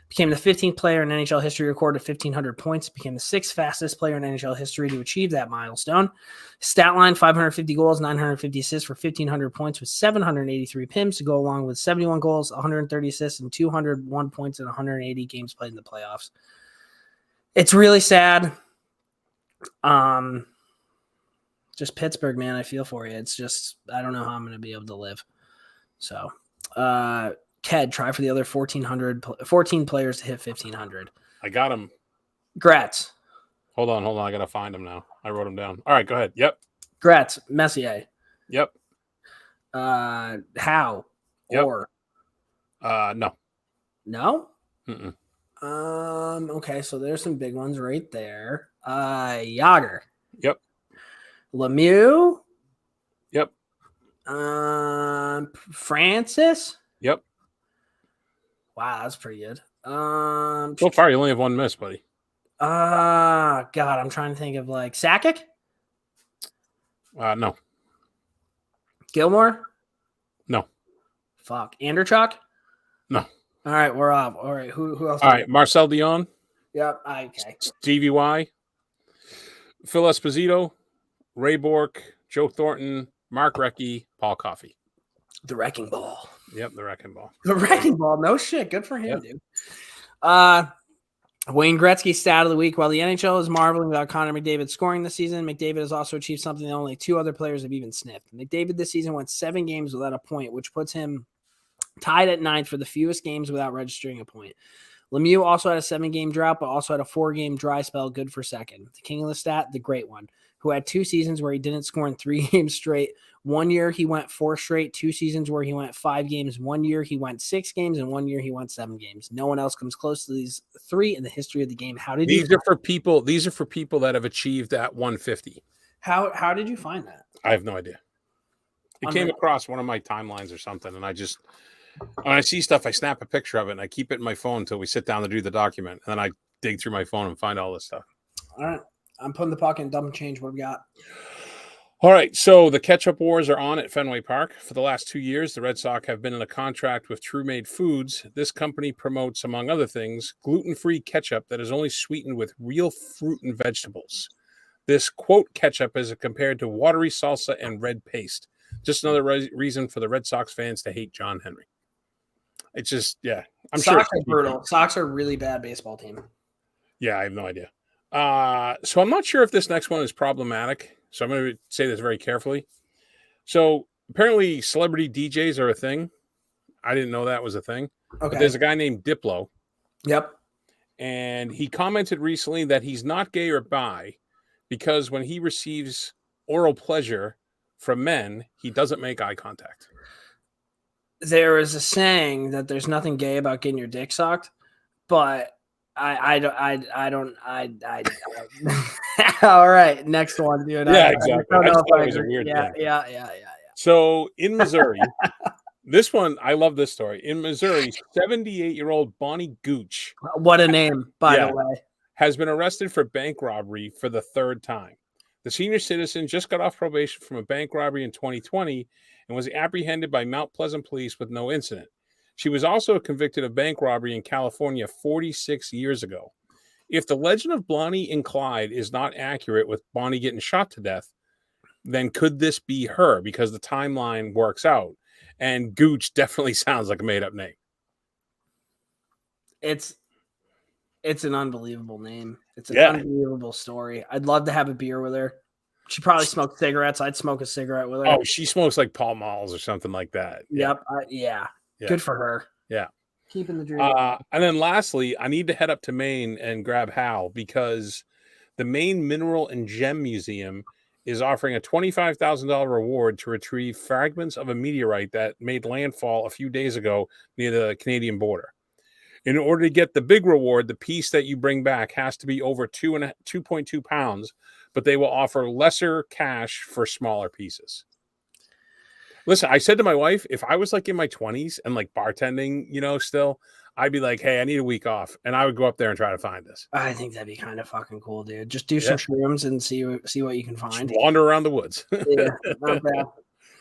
Became the 15th player in NHL history to record 1,500 points. Became the 6th fastest player in NHL history to achieve that milestone. Stat line, 550 goals, 950 assists for 1,500 points with 783 PIMs to go along with 71 goals, 130 assists, and 201 points in 180 games played in the playoffs. It's really sad. Just Pittsburgh, man, I feel for you. It's just, I don't know how I'm going to be able to live. So, Ked, try for the other 14 players to hit 1,500. I got him. Gratz. Hold on. I got to find him now. I wrote him down. All right, go ahead. Yep. Gratz. Messier. Yep. How? Yep. Or? No. No? Mm-mm. Okay, so there's some big ones right there. Yager. Yep. Lemieux. Yep. Francis. Yep. Wow, that's pretty good. So far, you only have one miss, buddy. God, I'm trying to think of like Sakic. No. Gilmore. No. Fuck. Anderchuk. No. All right, we're off. All right, who else? All right, Marcel Dion. Yep. Okay. Stevie Y. Phil Esposito. Ray Bork. Joe Thornton. Mark Recchi. Paul Coffey. The Wrecking Ball. Yep, the Wrecking Ball. The Wrecking Ball. No shit. Good for him, dude. Wayne Gretzky stat of the week. While the NHL is marveling about Connor McDavid scoring this season, McDavid has also achieved something that only 2 other players have even sniffed. McDavid this season went 7 games without a point, which puts him tied at 9th for the fewest games without registering a point. Lemieux also had a 7-game drought, but also had a 4-game dry spell, good for second. The king of the stat, the great one, who had 2 seasons where he didn't score in 3 games straight. 1 year he went 4 straight, 2 seasons where he went 5 games. 1 year he went 6 games, and 1 year he went 7 games. No one else comes close to these 3 in the history of the game. How did these are for people? These are for people that have achieved that 150. How did you find that? I have no idea. It came across one of my timelines or something, and I just when I see stuff, I snap a picture of it and I keep it in my phone until we sit down to do the document, and then I dig through my phone and find all this stuff. All right, I'm putting the puck in dump and change. What have we got? All right, so the ketchup wars are on at Fenway Park. For the last 2 years, the Red Sox have been in a contract with True Made Foods. This company promotes, among other things, gluten-free ketchup that is only sweetened with real fruit and vegetables. This, quote, ketchup is compared to watery salsa and red paste. Just another reason for the Red Sox fans to hate John Henry. It's just, yeah. I'm Sox sure are brutal. Sox are a really bad baseball team. Yeah, I have no idea. So I'm not sure if this next one is problematic. So I'm going to say this very carefully. So apparently celebrity DJs are a thing. I didn't know that was a thing. Okay. But there's a guy named Diplo. Yep. And he commented recently that he's not gay or bi because when he receives oral pleasure from men, he doesn't make eye contact. There is a saying that there's nothing gay about getting your dick sucked, but I don't. All right, next one, dude. Yeah, exactly. I just thought it was a weird thing. Yeah. So in Missouri, this one, I love this story. In Missouri, 78-year-old Bonnie Gooch. What a name, by the way. Has been arrested for bank robbery for the 3rd time. The senior citizen just got off probation from a bank robbery in 2020 and was apprehended by Mount Pleasant police with no incident. She was also convicted of bank robbery in California 46 years ago. If the legend of Blondie and Clyde is not accurate with Bonnie getting shot to death, then could this be her? Because the timeline works out. And Gooch definitely sounds like a made-up name. It's an unbelievable name. It's an unbelievable story. I'd love to have a beer with her. She probably smoked cigarettes. I'd smoke a cigarette with her. Oh, she smokes like Pall Malls or something like that. Yep. Yeah. Good for her. Yeah. Keeping the dream. And then lastly, I need to head up to Maine and grab Hal because the Maine Mineral and Gem Museum is offering a $25,000 reward to retrieve fragments of a meteorite that made landfall a few days ago near the Canadian border. In order to get the big reward, the piece that you bring back has to be over 2.2 pounds, but they will offer lesser cash for smaller pieces. Listen, I said to my wife, if I was like in my 20s and like bartending, still, I'd be like, hey, I need a week off. And I would go up there and try to find this. I think that'd be kind of fucking cool, dude. Just do some shrooms and see what you can find. Just wander around the woods. Yeah, not bad.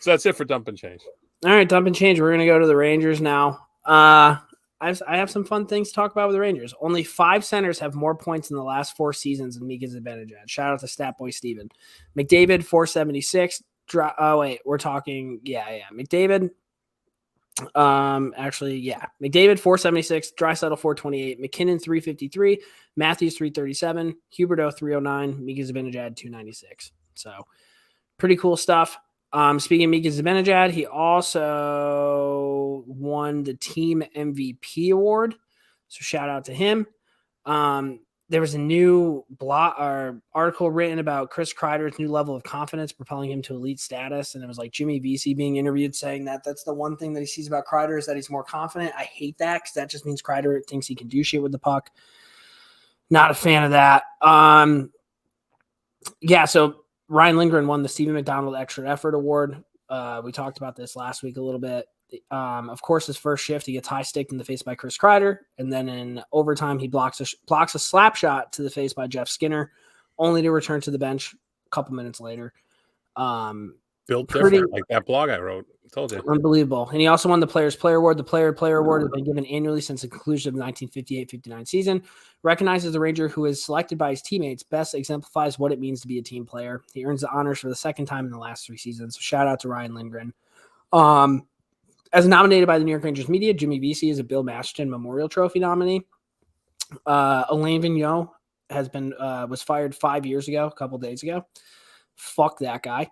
So that's it for Dump and Change. All right, Dump and Change. We're going to go to the Rangers now. I have some fun things to talk about with the Rangers. Only 5 centers have more points in the last 4 seasons than Mika Zibanejad. Shout out to Statboy Steven. McDavid, 476. We're talking, McDavid. McDavid, 476. Draisaitl, 428. McKinnon, 353. Matthews, 337. Huberdeau, 309. Mika Zibanejad, 296. So, pretty cool stuff. Speaking of Mika Zibanejad, he also won the team MVP award. So shout out to him. There was a new blog or article written about Chris Kreider's new level of confidence propelling him to elite status. And it was like Jimmy Vesey being interviewed saying that that's the one thing that he sees about Kreider is that he's more confident. I hate that because that just means Kreider thinks he can do shit with the puck. Not a fan of that. So Ryan Lindgren won the Stephen McDonald Extra Effort Award. We talked about this last week a little bit. Of course, his first shift, he gets high sticked in the face by Chris Kreider. And then in overtime, he blocks a slap shot to the face by Jeff Skinner, only to return to the bench a couple minutes later. Built different, like that blog I wrote. I told you. Unbelievable. And he also won the Players Player Award. The Player Award has been given annually since the conclusion of the 1958-59 season. Recognizes the Ranger who is selected by his teammates, best exemplifies what it means to be a team player. He earns the honors for the second time in the last 3 seasons. So shout out to Ryan Lindgren. As nominated by the New York Rangers media, Jimmy Vesey is a Bill Masterton Memorial Trophy nominee. Alain Vigneault was fired 5 years ago, a couple days ago. Fuck that guy.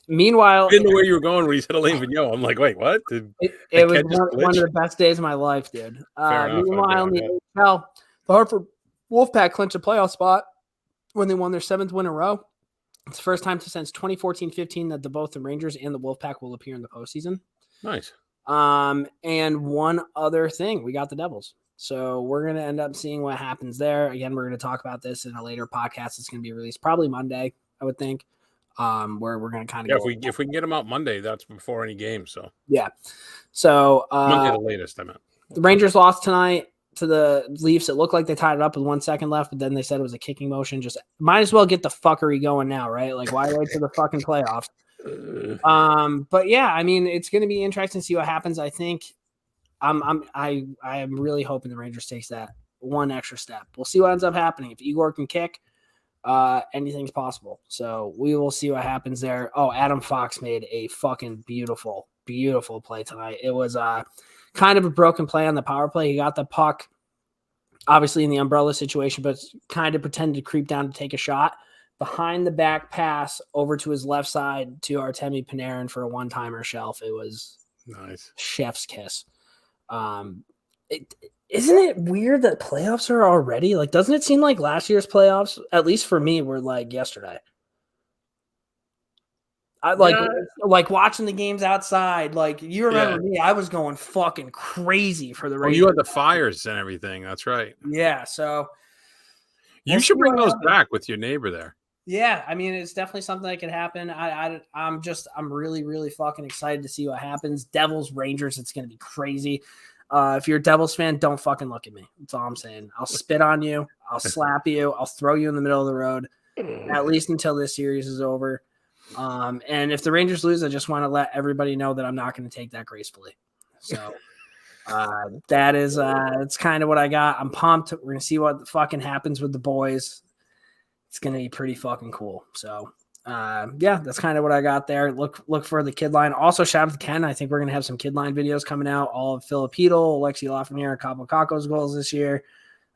Meanwhile, I didn't know where you were going when you said Alain Vigneault. I'm like, wait, what? It was one of the best days of my life, dude. Meanwhile, in the NHL, the Hartford Wolfpack clinched a playoff spot when they won their 7th win in a row. It's the first time since 2014-15 that both the Rangers and the Wolfpack will appear in the postseason. Nice. And one other thing, we got the Devils. So we're going to end up seeing what happens there. Again, we're going to talk about this in a later podcast. It's going to be released probably Monday, I would think, where we're going to kind of go. If we can get them out Monday, that's before any game. So yeah. So Monday the latest, I meant. The Rangers lost tonight to the Leafs. It looked like they tied it up with 1 second left, but then they said it was a kicking motion. Just might as well get the fuckery going now, right? Like, why wait to the fucking playoffs? But yeah, I mean, it's going to be interesting to see what happens. I think I am really hoping the Rangers takes that one extra step. We'll see what ends up happening. If Igor can kick, anything's possible. So we will see what happens there. Oh, Adam Fox made a fucking beautiful play tonight. It was kind of a broken play on the power play. He got the puck, obviously in the umbrella situation, but kind of pretended to creep down to take a shot. Behind the back pass over to his left side to Artemi Panarin for a one-timer shelf. It was nice. Chef's kiss. Isn't it weird that playoffs are already? Like, doesn't it seem like last year's playoffs, at least for me, were like yesterday? I like watching the games outside. Like, you remember me, I was going fucking crazy for the Rangers. You had the fires and everything. That's right. Yeah, so you should bring those back with your neighbor there. Yeah, I mean, it's definitely something that could happen. I'm really, really fucking excited to see what happens. Devils, Rangers, it's going to be crazy. If you're a Devils fan, don't fucking look at me. That's all I'm saying. I'll spit on you. I'll slap you. I'll throw you in the middle of the road, at least until this series is over. And if the Rangers lose, I just want to let everybody know that I'm not going to take that gracefully. So that is it's kind of what I got. I'm pumped. We're going to see what fucking happens with the boys. It's going to be pretty fucking cool. So, that's kind of what I got there. Look for the kid line. Also, shout out to Ken. I think we're going to have some kid line videos coming out. All of Filipino, Alexi Lafreniere, Cabo Caco's goals this year.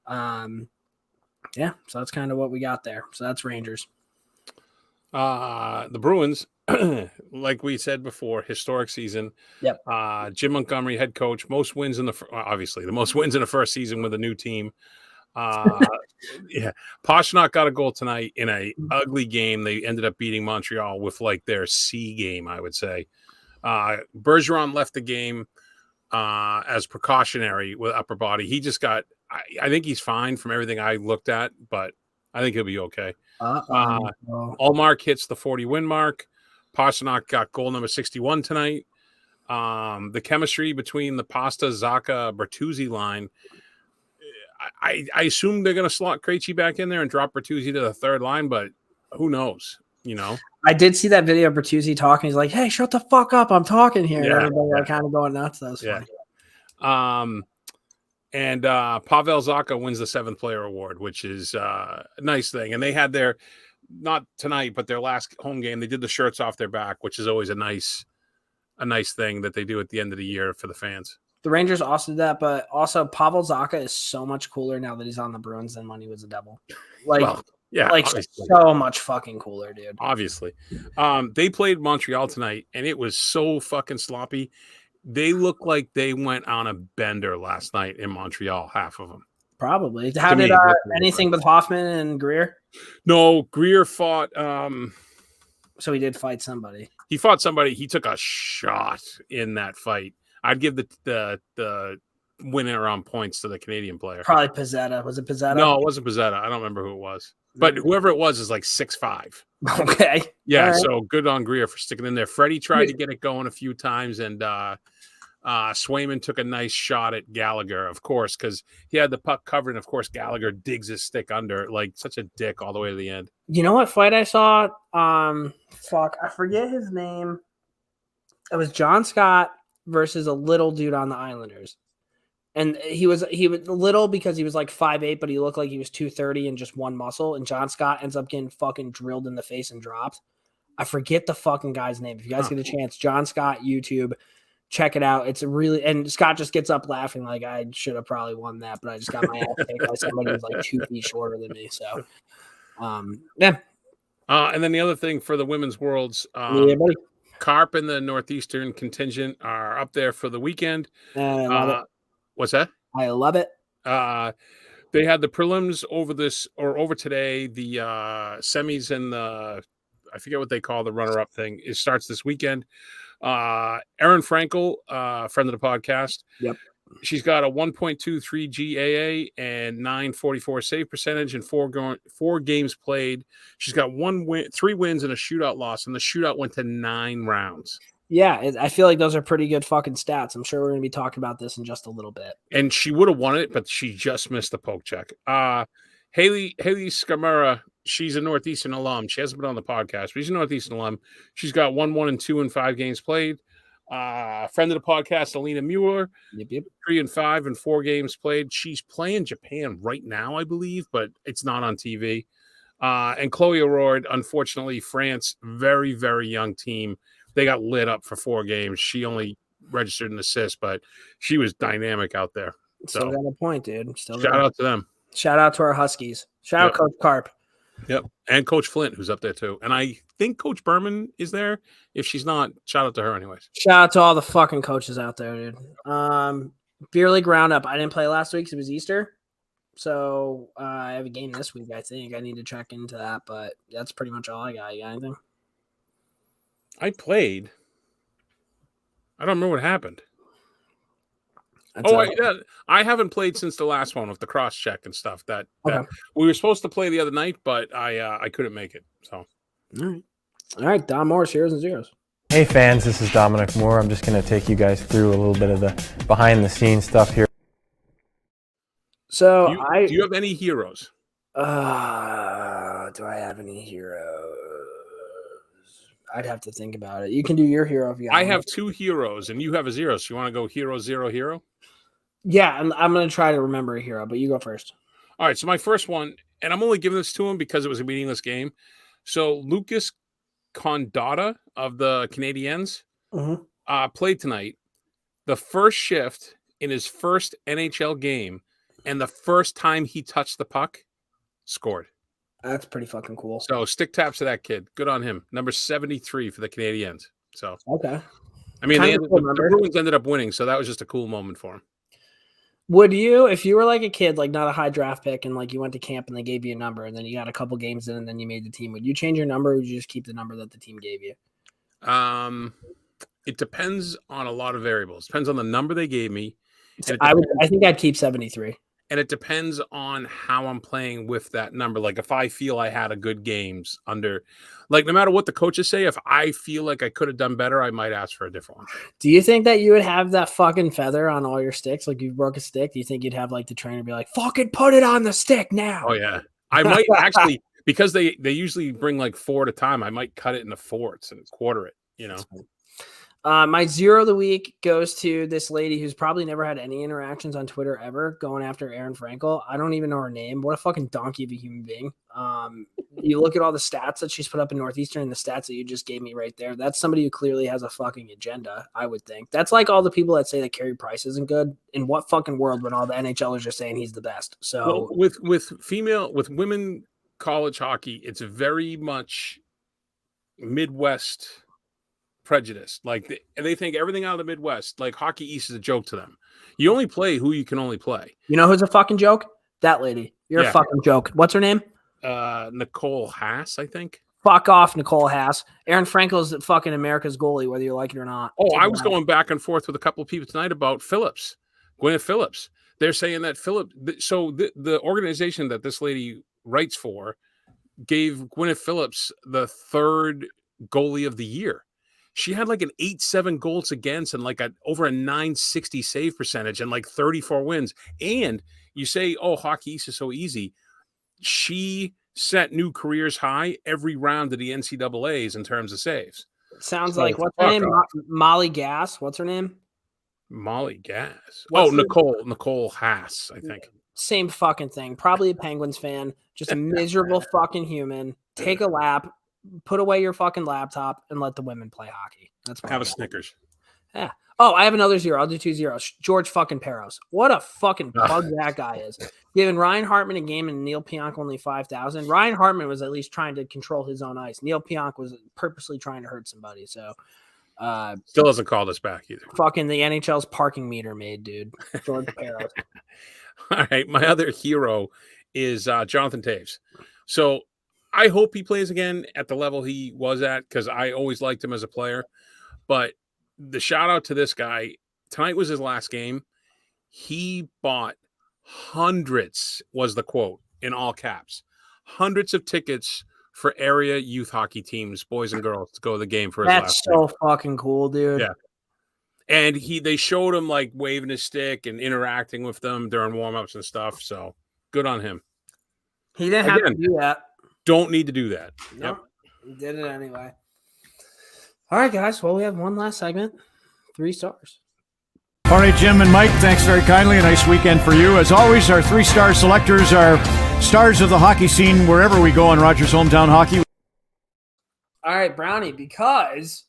So that's kind of what we got there. So that's Rangers. The Bruins, like we said before, historic season. Yep. Jim Montgomery, head coach, most wins obviously the most wins in the first season with a new team. Pastrnak got a goal tonight in a ugly game. They ended up beating Montreal with like their C game, I would say. Bergeron left the game as precautionary with upper body. He just got I think he's fine from everything I looked at, but I think he'll be okay. Allmark hits the 40 win mark. Pastrnak got goal number 61 tonight. The chemistry between the Pasta, Zacha, Bertuzzi line, I assume they're going to slot Krejci back in there and drop Bertuzzi to the third line, but who knows, you know? I did see that video of Bertuzzi talking. He's like, hey, shut the fuck up. I'm talking here. Yeah, everybody kind of going nuts. That was funny. And Pavel Zacha wins the 7th player award, which is a nice thing. And they had their, not tonight, but their last home game, they did the shirts off their back, which is always a nice thing that they do at the end of the year for the fans. The Rangers also did that, but also Pavel Zacha is so much cooler now that he's on the Bruins than when he was a Devil. Like, Yeah, like obviously. so much fucking cooler, dude. Obviously. They played Montreal tonight, and it was so fucking sloppy. They look like they went on a bender last night in Montreal, half of them. Probably. How To did me, that's what it anything looked with Hoffman and Greer? No, Greer fought. So he did fight somebody. He fought somebody. He took a shot in that fight. I'd give the winner on points to the Canadian player. Probably Pizzetta. Was it Pizzetta? No, it wasn't Pizzetta. I don't remember who it was. But whoever it was is like 6'5". Okay. Yeah, right. So good on Greer for sticking in there. Freddie tried to get it going a few times, and Swayman took a nice shot at Gallagher, of course, because he had the puck covered, and of course Gallagher digs his stick under like such a dick all the way to the end. You know what fight I saw? Fuck, I forget his name. It was John Scott versus a little dude on the Islanders. And he was little because he was like 5'8", but he looked like he was 230 and just one muscle. And John Scott ends up getting fucking drilled in the face and dropped. I forget the fucking guy's name. If you guys get a chance, John Scott, YouTube, check it out. It's a really, and Scott just gets up laughing like I should have probably won that, but I just got my ass kicked by somebody who's like 2 feet shorter than me. So, yeah. And then the other thing for the women's worlds, Yeah, buddy. Carp and the Northeastern contingent are up there for the weekend. I love it. What's that? I love it. They had the prelims over today. The semis and I forget what they call the runner-up thing. It starts this weekend. Erin Frankel, friend of the podcast. Yep. She's got a 1.23 GAA and 944 save percentage and four games played. She's got 3 wins and a shootout loss, and the shootout went to 9 rounds. Yeah, I feel like those are pretty good fucking stats. I'm sure we're going to be talking about this in just a little bit. And she would have won it, but she just missed the poke check. Haley Skamura, she's a Northeastern alum. She hasn't been on the podcast, but she's a Northeastern alum. She's got 1-1-2 in 5 games played. Friend of the podcast, Alina Mueller, 3-5 in 4 games played. She's playing Japan right now, I believe, but it's not on TV. And Chloe O'Rourke, unfortunately, France, very, very young team. They got lit up for 4 games. She registered an assist, but she was dynamic out there. Still got a point, dude. Shout out to them. Shout out to our Huskies. Shout out Coach Carp. Yep. And Coach Flint, who's up there too. And I think Coach Berman is there. If she's not, shout out to her anyways. Shout out to all the fucking coaches out there, dude. Beer League Roundup. I didn't play last week because it was Easter. So I have a game this week, I think. I need to check into that, but that's pretty much all I got. You got anything? I played. I don't remember what happened. I haven't played since the last one with the cross check and stuff. That we were supposed to play the other night, but I couldn't make it. So, all right, Dom Morris, heroes and zeros. Hey fans, this is Dominic Moore. I'm just going to take you guys through a little bit of the behind the scenes stuff here. So do you have any heroes? Do I have any heroes? I'd have to think about it. You can do your hero if you got I have 2 heroes, and you have a 0. So you want to go hero, 0, hero? Yeah, I'm going to try to remember a hero, but you go first. All right, so my first one, and I'm only giving this to him because it was a meaningless game. So Lucas Condotta of the Canadiens played tonight. The first shift in his first NHL game, and the first time he touched the puck, scored. That's pretty fucking cool. So stick taps to that kid. Good on him. Number 73 for the Canadiens. So okay. I mean, the Bruins ended up winning, so that was just a cool moment for him. Would you, if you were like a kid, like not a high draft pick, and like you went to camp and they gave you a number, and then you got a couple games in, and then you made the team, would you change your number, or would you just keep the number that the team gave you? It depends on a lot of variables. Depends on the number they gave me. I think I'd keep 73. And it depends on how I'm playing with that number. Like if I feel I had a good games under, like no matter what the coaches say, if I feel like I could have done better, I might ask for a different one. Do you think that you would have that fucking feather on all your sticks? Like you broke a stick. Do you think you'd have like the trainer be like, fucking put it on the stick now? Oh yeah. I might actually, because they usually bring like 4 at a time. I might cut it into 4s and quarter it, you know? My 0 of the week goes to this lady who's probably never had any interactions on Twitter ever, going after Erin Frankel. I don't even know her name. What a fucking donkey of a human being. You look at all the stats that she's put up in Northeastern and the stats that you just gave me right there. That's somebody who clearly has a fucking agenda, I would think. That's like all the people that say that Carey Price isn't good. In what fucking world when all the NHLers are saying he's the best? So well, with women college hockey, it's very much Midwest prejudice. Like they think everything out of the Midwest, like Hockey East, is a joke to them. You only play who you can only play. You know who's a fucking joke? That lady. You're a fucking joke. What's her name? Nicole Haas, I think. Fuck off, Nicole Haas. Aaron Frankel's fucking America's goalie, whether you like it or not. Oh, I was going back and forth with a couple of people tonight about Phillips, Gwyneth Phillips. They're saying that the organization that this lady writes for gave Gwyneth Phillips the 3rd goalie of the year. She had like an 8-7 goals against and like over a 960 save percentage and like 34 wins. And you say, oh, Hockey East is so easy. She set new careers high every round of the NCAAs in terms of saves. Sounds like, what's her name? Molly Gass. What's her name? Molly Gass. Nicole Haas, I think. Same fucking thing. Probably a Penguins fan. Just a miserable fucking human. Take a lap, put away your fucking laptop, and let the women play hockey. That's have a Snickers. Yeah. Oh, I have another 0. I'll do 2 zeros. George fucking Peros. What a fucking bug that guy is. Giving Ryan Hartman a game and Neil Pionk only 5,000. Ryan Hartman was at least trying to control his own ice. Neil Pionk was purposely trying to hurt somebody. So still hasn't called us back either. Fucking the NHL's parking meter made, dude. George Peros. All right. My other hero is Jonathan Toews. So I hope he plays again at the level he was at, because I always liked him as a player. But the shout out to this guy, tonight was his last game. He bought hundreds, was the quote in all caps, hundreds of tickets for area youth hockey teams, boys and girls, to go to the game for his last That's so fucking cool, dude. Yeah. And they showed him like waving his stick and interacting with them during warm-ups and stuff. So good on him. He didn't have to do that. Don't need to do that. No, yep. He did it anyway. All right, guys. Well, we have one last segment. 3 stars. All right, Jim and Mike, thanks very kindly. A nice weekend for you. As always, our 3-star selectors are stars of the hockey scene wherever we go in Rogers Hometown Hockey. All right, Brownie, because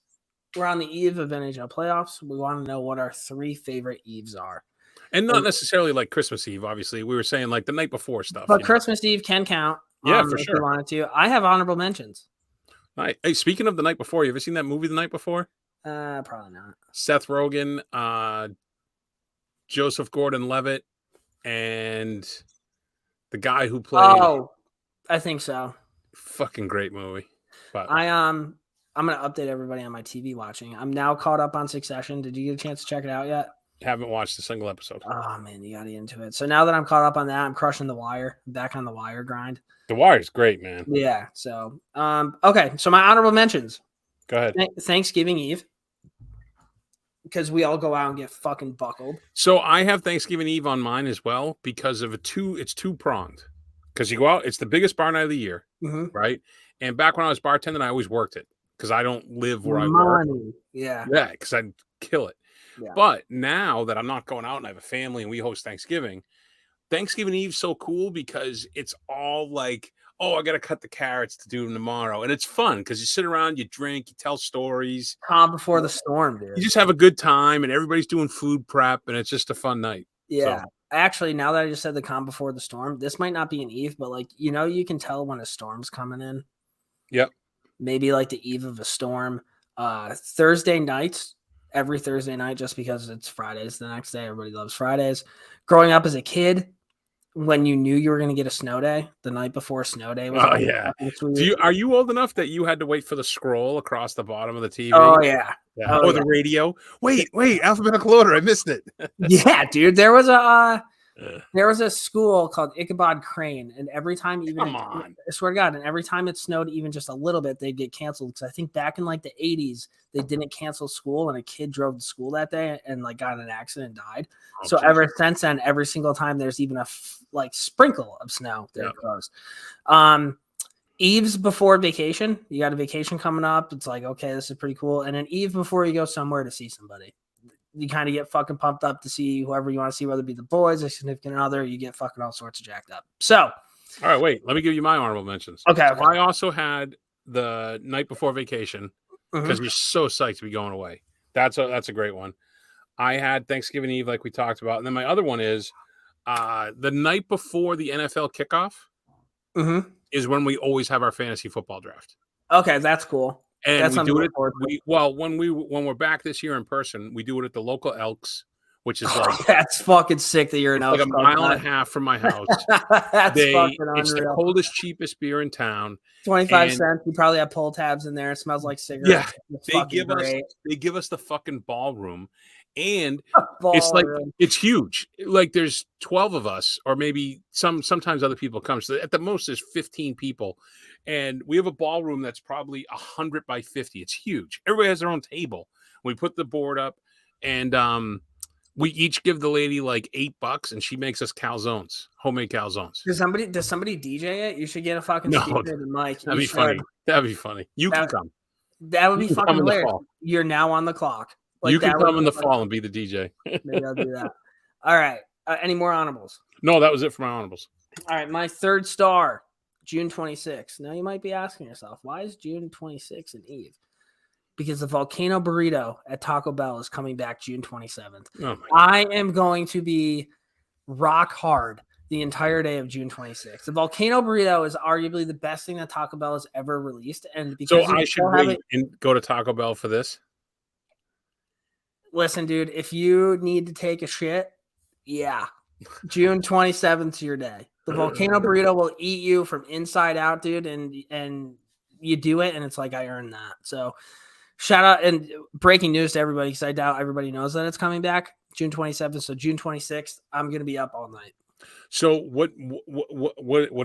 we're on the eve of NHL playoffs, we want to know what our 3 favorite eves are. And not necessarily like Christmas Eve, obviously. We were saying like the night before stuff. But Christmas Eve can count. Yeah, for if sure. you wanted to. I have honorable mentions. All right. Hey, speaking of the night before, you ever seen that movie The Night Before? Probably not. Seth Rogen, Joseph Gordon-Levitt, and the guy who played. Oh, I think so. Fucking great movie. But I'm gonna update everybody on my TV watching. I'm now caught up on Succession. Did you get a chance to check it out yet? Haven't watched a single episode. Oh man, you got to get into it. So now that I'm caught up on that, I'm crushing The Wire. Back on The Wire grind. The Wire's great, man. Yeah. So okay. So my honorable mentions. Go ahead. Thanksgiving Eve. Because we all go out and get fucking buckled. So I have Thanksgiving Eve on mine as well because of it's 2-pronged. Because you go out, it's the biggest bar night of the year, right? And back when I was bartending, I always worked it because I don't live where I work. Yeah. Yeah, because I'd kill it. Yeah. But now that I'm not going out and I have a family and we host Thanksgiving Eve's so cool because it's all like, oh, I got to cut the carrots to do them tomorrow. And it's fun because you sit around, you drink, you tell stories. Calm before the storm, dude. You just have a good time and everybody's doing food prep and it's just a fun night. Yeah. So. Actually, now that I just said the calm before the storm, this might not be an eve, but like, you can tell when a storm's coming in. Yep. Maybe like the eve of a storm. Thursday nights, every Thursday night, just because it's Fridays the next day. Everybody loves Fridays. Growing up as a kid, when you knew you were going to get a snow day, the night before snow day was. Oh, yeah. Are you old enough that you had to wait for the scroll across the bottom of the TV? Oh, yeah. Oh, the radio. Wait, alphabetical order. I missed it. Yeah, dude. There was a school called Ichabod Crane, and every time, I swear to God, and every time it snowed even just a little bit, they'd get canceled. Because I think back in like the 80s, they didn't cancel school, and a kid drove to school that day and like got in an accident and died. Oh, so ever since then, every single time there's even a sprinkle of snow, they're closed. Eves before vacation, you got a vacation coming up. It's like, okay, this is pretty cool. And an eve before you go somewhere to see somebody. You kind of get fucking pumped up to see whoever you want to see, whether it be the boys, a significant other. You get fucking all sorts of jacked up. So, all right, wait. Let me give you my honorable mentions. Okay. So I also had the night before vacation because you're so psyched to be going away. That's a great one. I had Thanksgiving Eve, like we talked about, and then my other one is the night before the NFL kickoff. is when we always have our fantasy football draft. Okay, that's cool. And that's we do it. When we're back this year in person, we do it at the local Elks, which is like that's fucking sick that you're an Elks. Like a mile and a half from my house. That's fucking unreal. It's the coldest, cheapest beer in town. 25 cents. You probably have pull tabs in there. It smells like cigarettes. Yeah, they give us the fucking ballroom, and it's huge. Like there's 12 of us, or maybe sometimes other people come. So at the most, there's 15 people, and we have a ballroom that's probably 100 by 50. It's huge. Everybody has their own table. We put the board up, and we each give the lady like $8, and she makes us calzones, homemade calzones. Does somebody DJ it? You should get a fucking speaker and mic. That'd be funny. That'd be funny. You can come. That would be fucking hilarious. You're now on the clock. Like, you can come in the fall and be the DJ. Maybe I'll do that. All right. Any more honorables? No, that was it for my honorables. All right. My third star, June 26th. Now you might be asking yourself, why is June 26th an Eve? Because the volcano burrito at Taco Bell is coming back June 27th. Oh I am going to be rock hard the entire day of June 26th. The volcano burrito is arguably the best thing that Taco Bell has ever released. And because I should wait and go to Taco Bell for this? Listen, dude, if you need to take a shit, yeah, June 27th is your day. The volcano burrito will eat you from inside out, dude, and you do it, and it's like I earned that. So shout out and breaking news to everybody, because I doubt everybody knows that it's coming back June 27th. So June 26th, I'm gonna be up all night. So what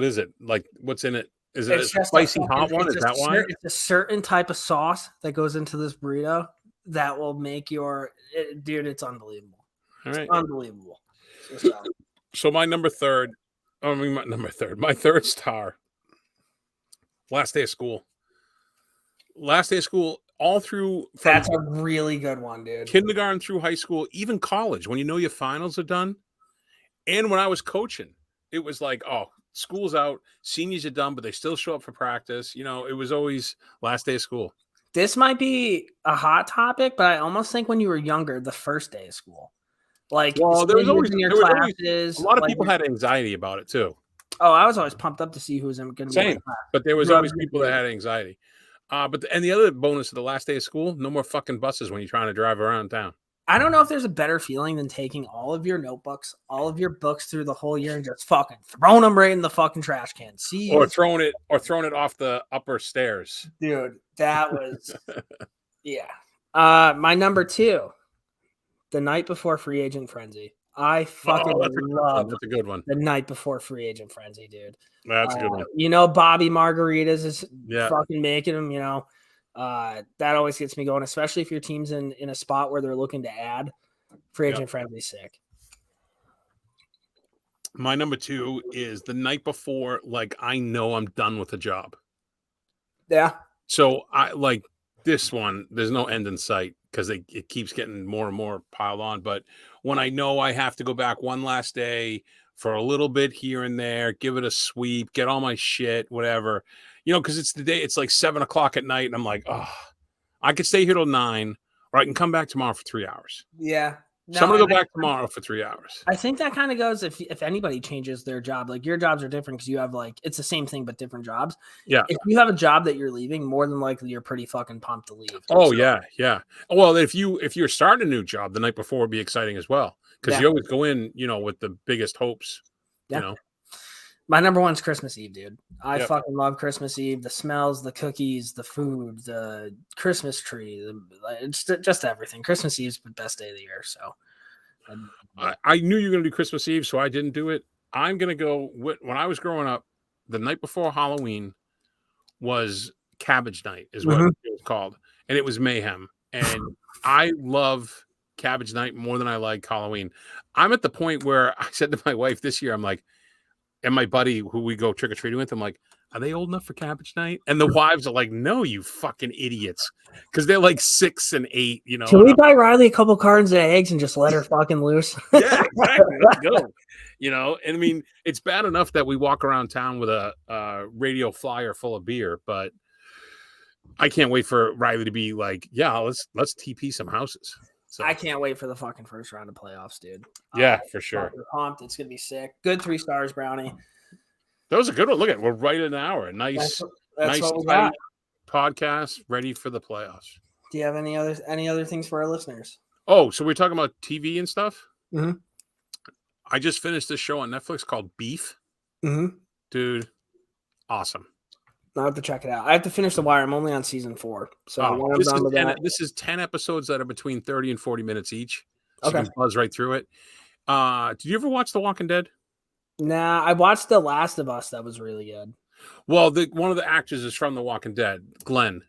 is it like? What's in it? Is it a spicy hot one? Is that why? It's a certain type of sauce that goes into this burrito that will make dude. It's unbelievable. All right, it's unbelievable. So my third star. Last day of school. All through. That's a really good one, dude. Kindergarten through high school, even college, when you know your finals are done. And when I was coaching, it was like, oh, school's out, seniors are done, but they still show up for practice. You know, it was always last day of school. This might be a hot topic, but I almost think when you were younger, the first day of school. Like, well, there was always classes. A lot of people had anxiety about it too. Oh, I was always pumped up to see who was going to be same, but there was always people that had anxiety. But the other bonus of the last day of school, no more fucking buses when you're trying to drive around town. I don't know if there's a better feeling than taking all of your notebooks, all of your books through the whole year and just fucking throwing them right in the fucking trash can. See, or throwing it off the upper stairs. Dude, that was yeah. My number 2, the night before free agent frenzy. I fucking love that's a good one. The night before free agent frenzy, dude. That's a good one. You know, Bobby Margaritas is fucking making them, you know. That always gets me going, especially if your team's in a spot where they're looking to add. Free agent frenzy sick. My number 2 is the night before, like I know I'm done with the job. Yeah. So I like this one, there's no end in sight because it keeps getting more and more piled on. But when I know I have to go back one last day for a little bit here and there, give it a sweep, get all my shit, whatever, you know, because it's the day, it's like 7:00 at night, and I'm like, oh, I could stay here till 9, or I can come back tomorrow for 3 hours. Yeah. No, so I'm gonna go back tomorrow for 3 hours. I think that kind of goes if anybody changes their job. Like your jobs are different because you have like it's the same thing but different jobs. Yeah. If you have a job that you're leaving, more than likely you're pretty fucking pumped to leave. Oh yeah. Well, if you're starting a new job, the night before would be exciting as well because you always go in, you know, with the biggest hopes. You know. My number 1 is Christmas Eve, dude. I fucking love Christmas Eve. The smells, the cookies, the food, the Christmas tree. It's just everything. Christmas Eve is the best day of the year. So I knew you were going to do Christmas Eve, so I didn't do it. I'm going to go when I was growing up, the night before Halloween was Cabbage Night is what it was called. And it was mayhem. And I love Cabbage Night more than I like Halloween. I'm at the point where I said to my wife this year, I'm like, and my buddy who we go trick-or-treating with, I'm like, are they old enough for Cabbage Night? And the wives are like, no, you fucking idiots. Because they're like 6 and 8, you know. Can we buy Riley a couple cartons of eggs and just let her fucking loose? Yeah, exactly. Let's go. You know, and I mean, it's bad enough that we walk around town with a radio flyer full of beer, but I can't wait for Riley to be like, yeah, let's TP some houses. So I can't wait for the fucking first round of playoffs, dude. Yeah, for sure. Pumped. It's gonna be sick. Good 3 stars, Brownie. That was a good one. Look at it. We're right at an hour. Nice, That's nice what we tight got. podcast ready for the playoffs. Do you have any other things for our listeners? Oh, so we're talking about TV and stuff? Mm-hmm. I just finished this show on Netflix called Beef. Mm-hmm. Dude, awesome. I have to check it out. I have to finish The Wire. I'm only on season 4. So when I'm done with that. This is 10 episodes that are between 30 and 40 minutes each. So Okay. you can buzz right through it. Did you ever watch The Walking Dead? Nah, I watched The Last of Us. That was really good. Well, one of the actors is from The Walking Dead, Glenn,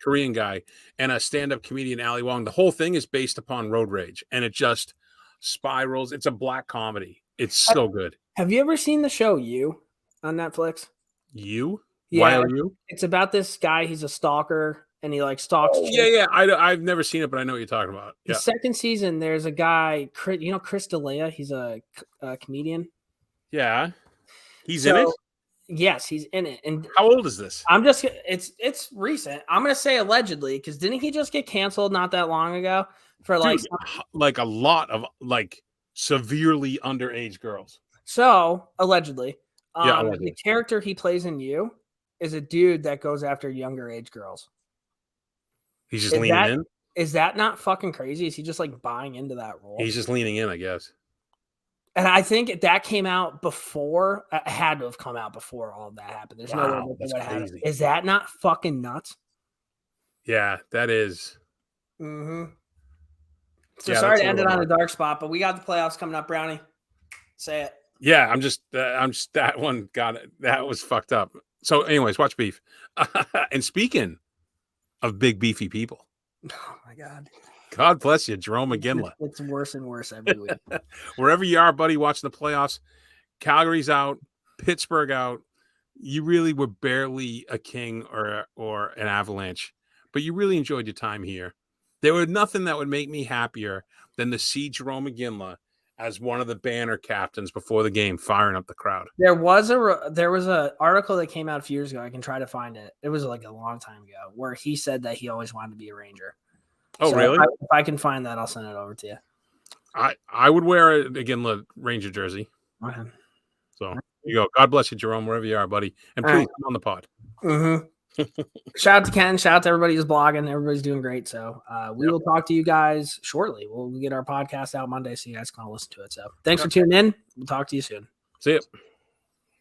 Korean guy, and a stand-up comedian, Ali Wong. The whole thing is based upon road rage, and it just spirals. It's a black comedy. It's so good. Have you ever seen the show You on Netflix? You? Yeah, Why are you? It's about this guy. He's a stalker, and he like stalks. Oh, yeah. I've never seen it, but I know what you're talking about. The second season, there's a guy, you know, Chris D'Elia. He's a comedian. Yeah, he's in it. Yes, he's in it. And how old is this? It's recent. I'm gonna say allegedly, because didn't he just get canceled not that long ago for like a lot of like severely underage girls? So allegedly, allegedly. The character he plays in You is a dude that goes after younger age girls. He's just leaning in. Is that not fucking crazy? Is he just like buying into that role? He's just leaning in, I guess. And I think that came out before. It had to have come out before all of that happened. There's no way that would happen. Is that not fucking nuts? Yeah, that is. Mm-hmm. So sorry to end it on a dark spot, but we got the playoffs coming up, Brownie. Say it. Yeah, I'm just that one got it. That was fucked up. So, anyways, watch Beef. And speaking of big beefy people, oh my God. God bless you, Jerome McGinley. It's worse and worse every week. Wherever you are, buddy, watching the playoffs, Calgary's out, Pittsburgh out. You really were barely a King or an Avalanche, but you really enjoyed your time here. There was nothing that would make me happier than to see Jerome McGinley as one of the banner captains before the game, firing up the crowd. There was a article that came out a few years ago. I can try to find it. It was like a long time ago where he said that he always wanted to be a Ranger. Oh, so really? If I can find that, I'll send it over to you. I would wear a McGinley Ranger jersey. Okay. So there you go. God bless you, Jerome, wherever you are, buddy. And please come on the pod. Mm-hmm. Shout out to Ken. Shout out to everybody who's blogging. Everybody's doing great. So we will talk to you guys shortly. We'll get our podcast out Monday so you guys can all listen to it. So thanks for tuning in. We'll talk to you soon. See ya.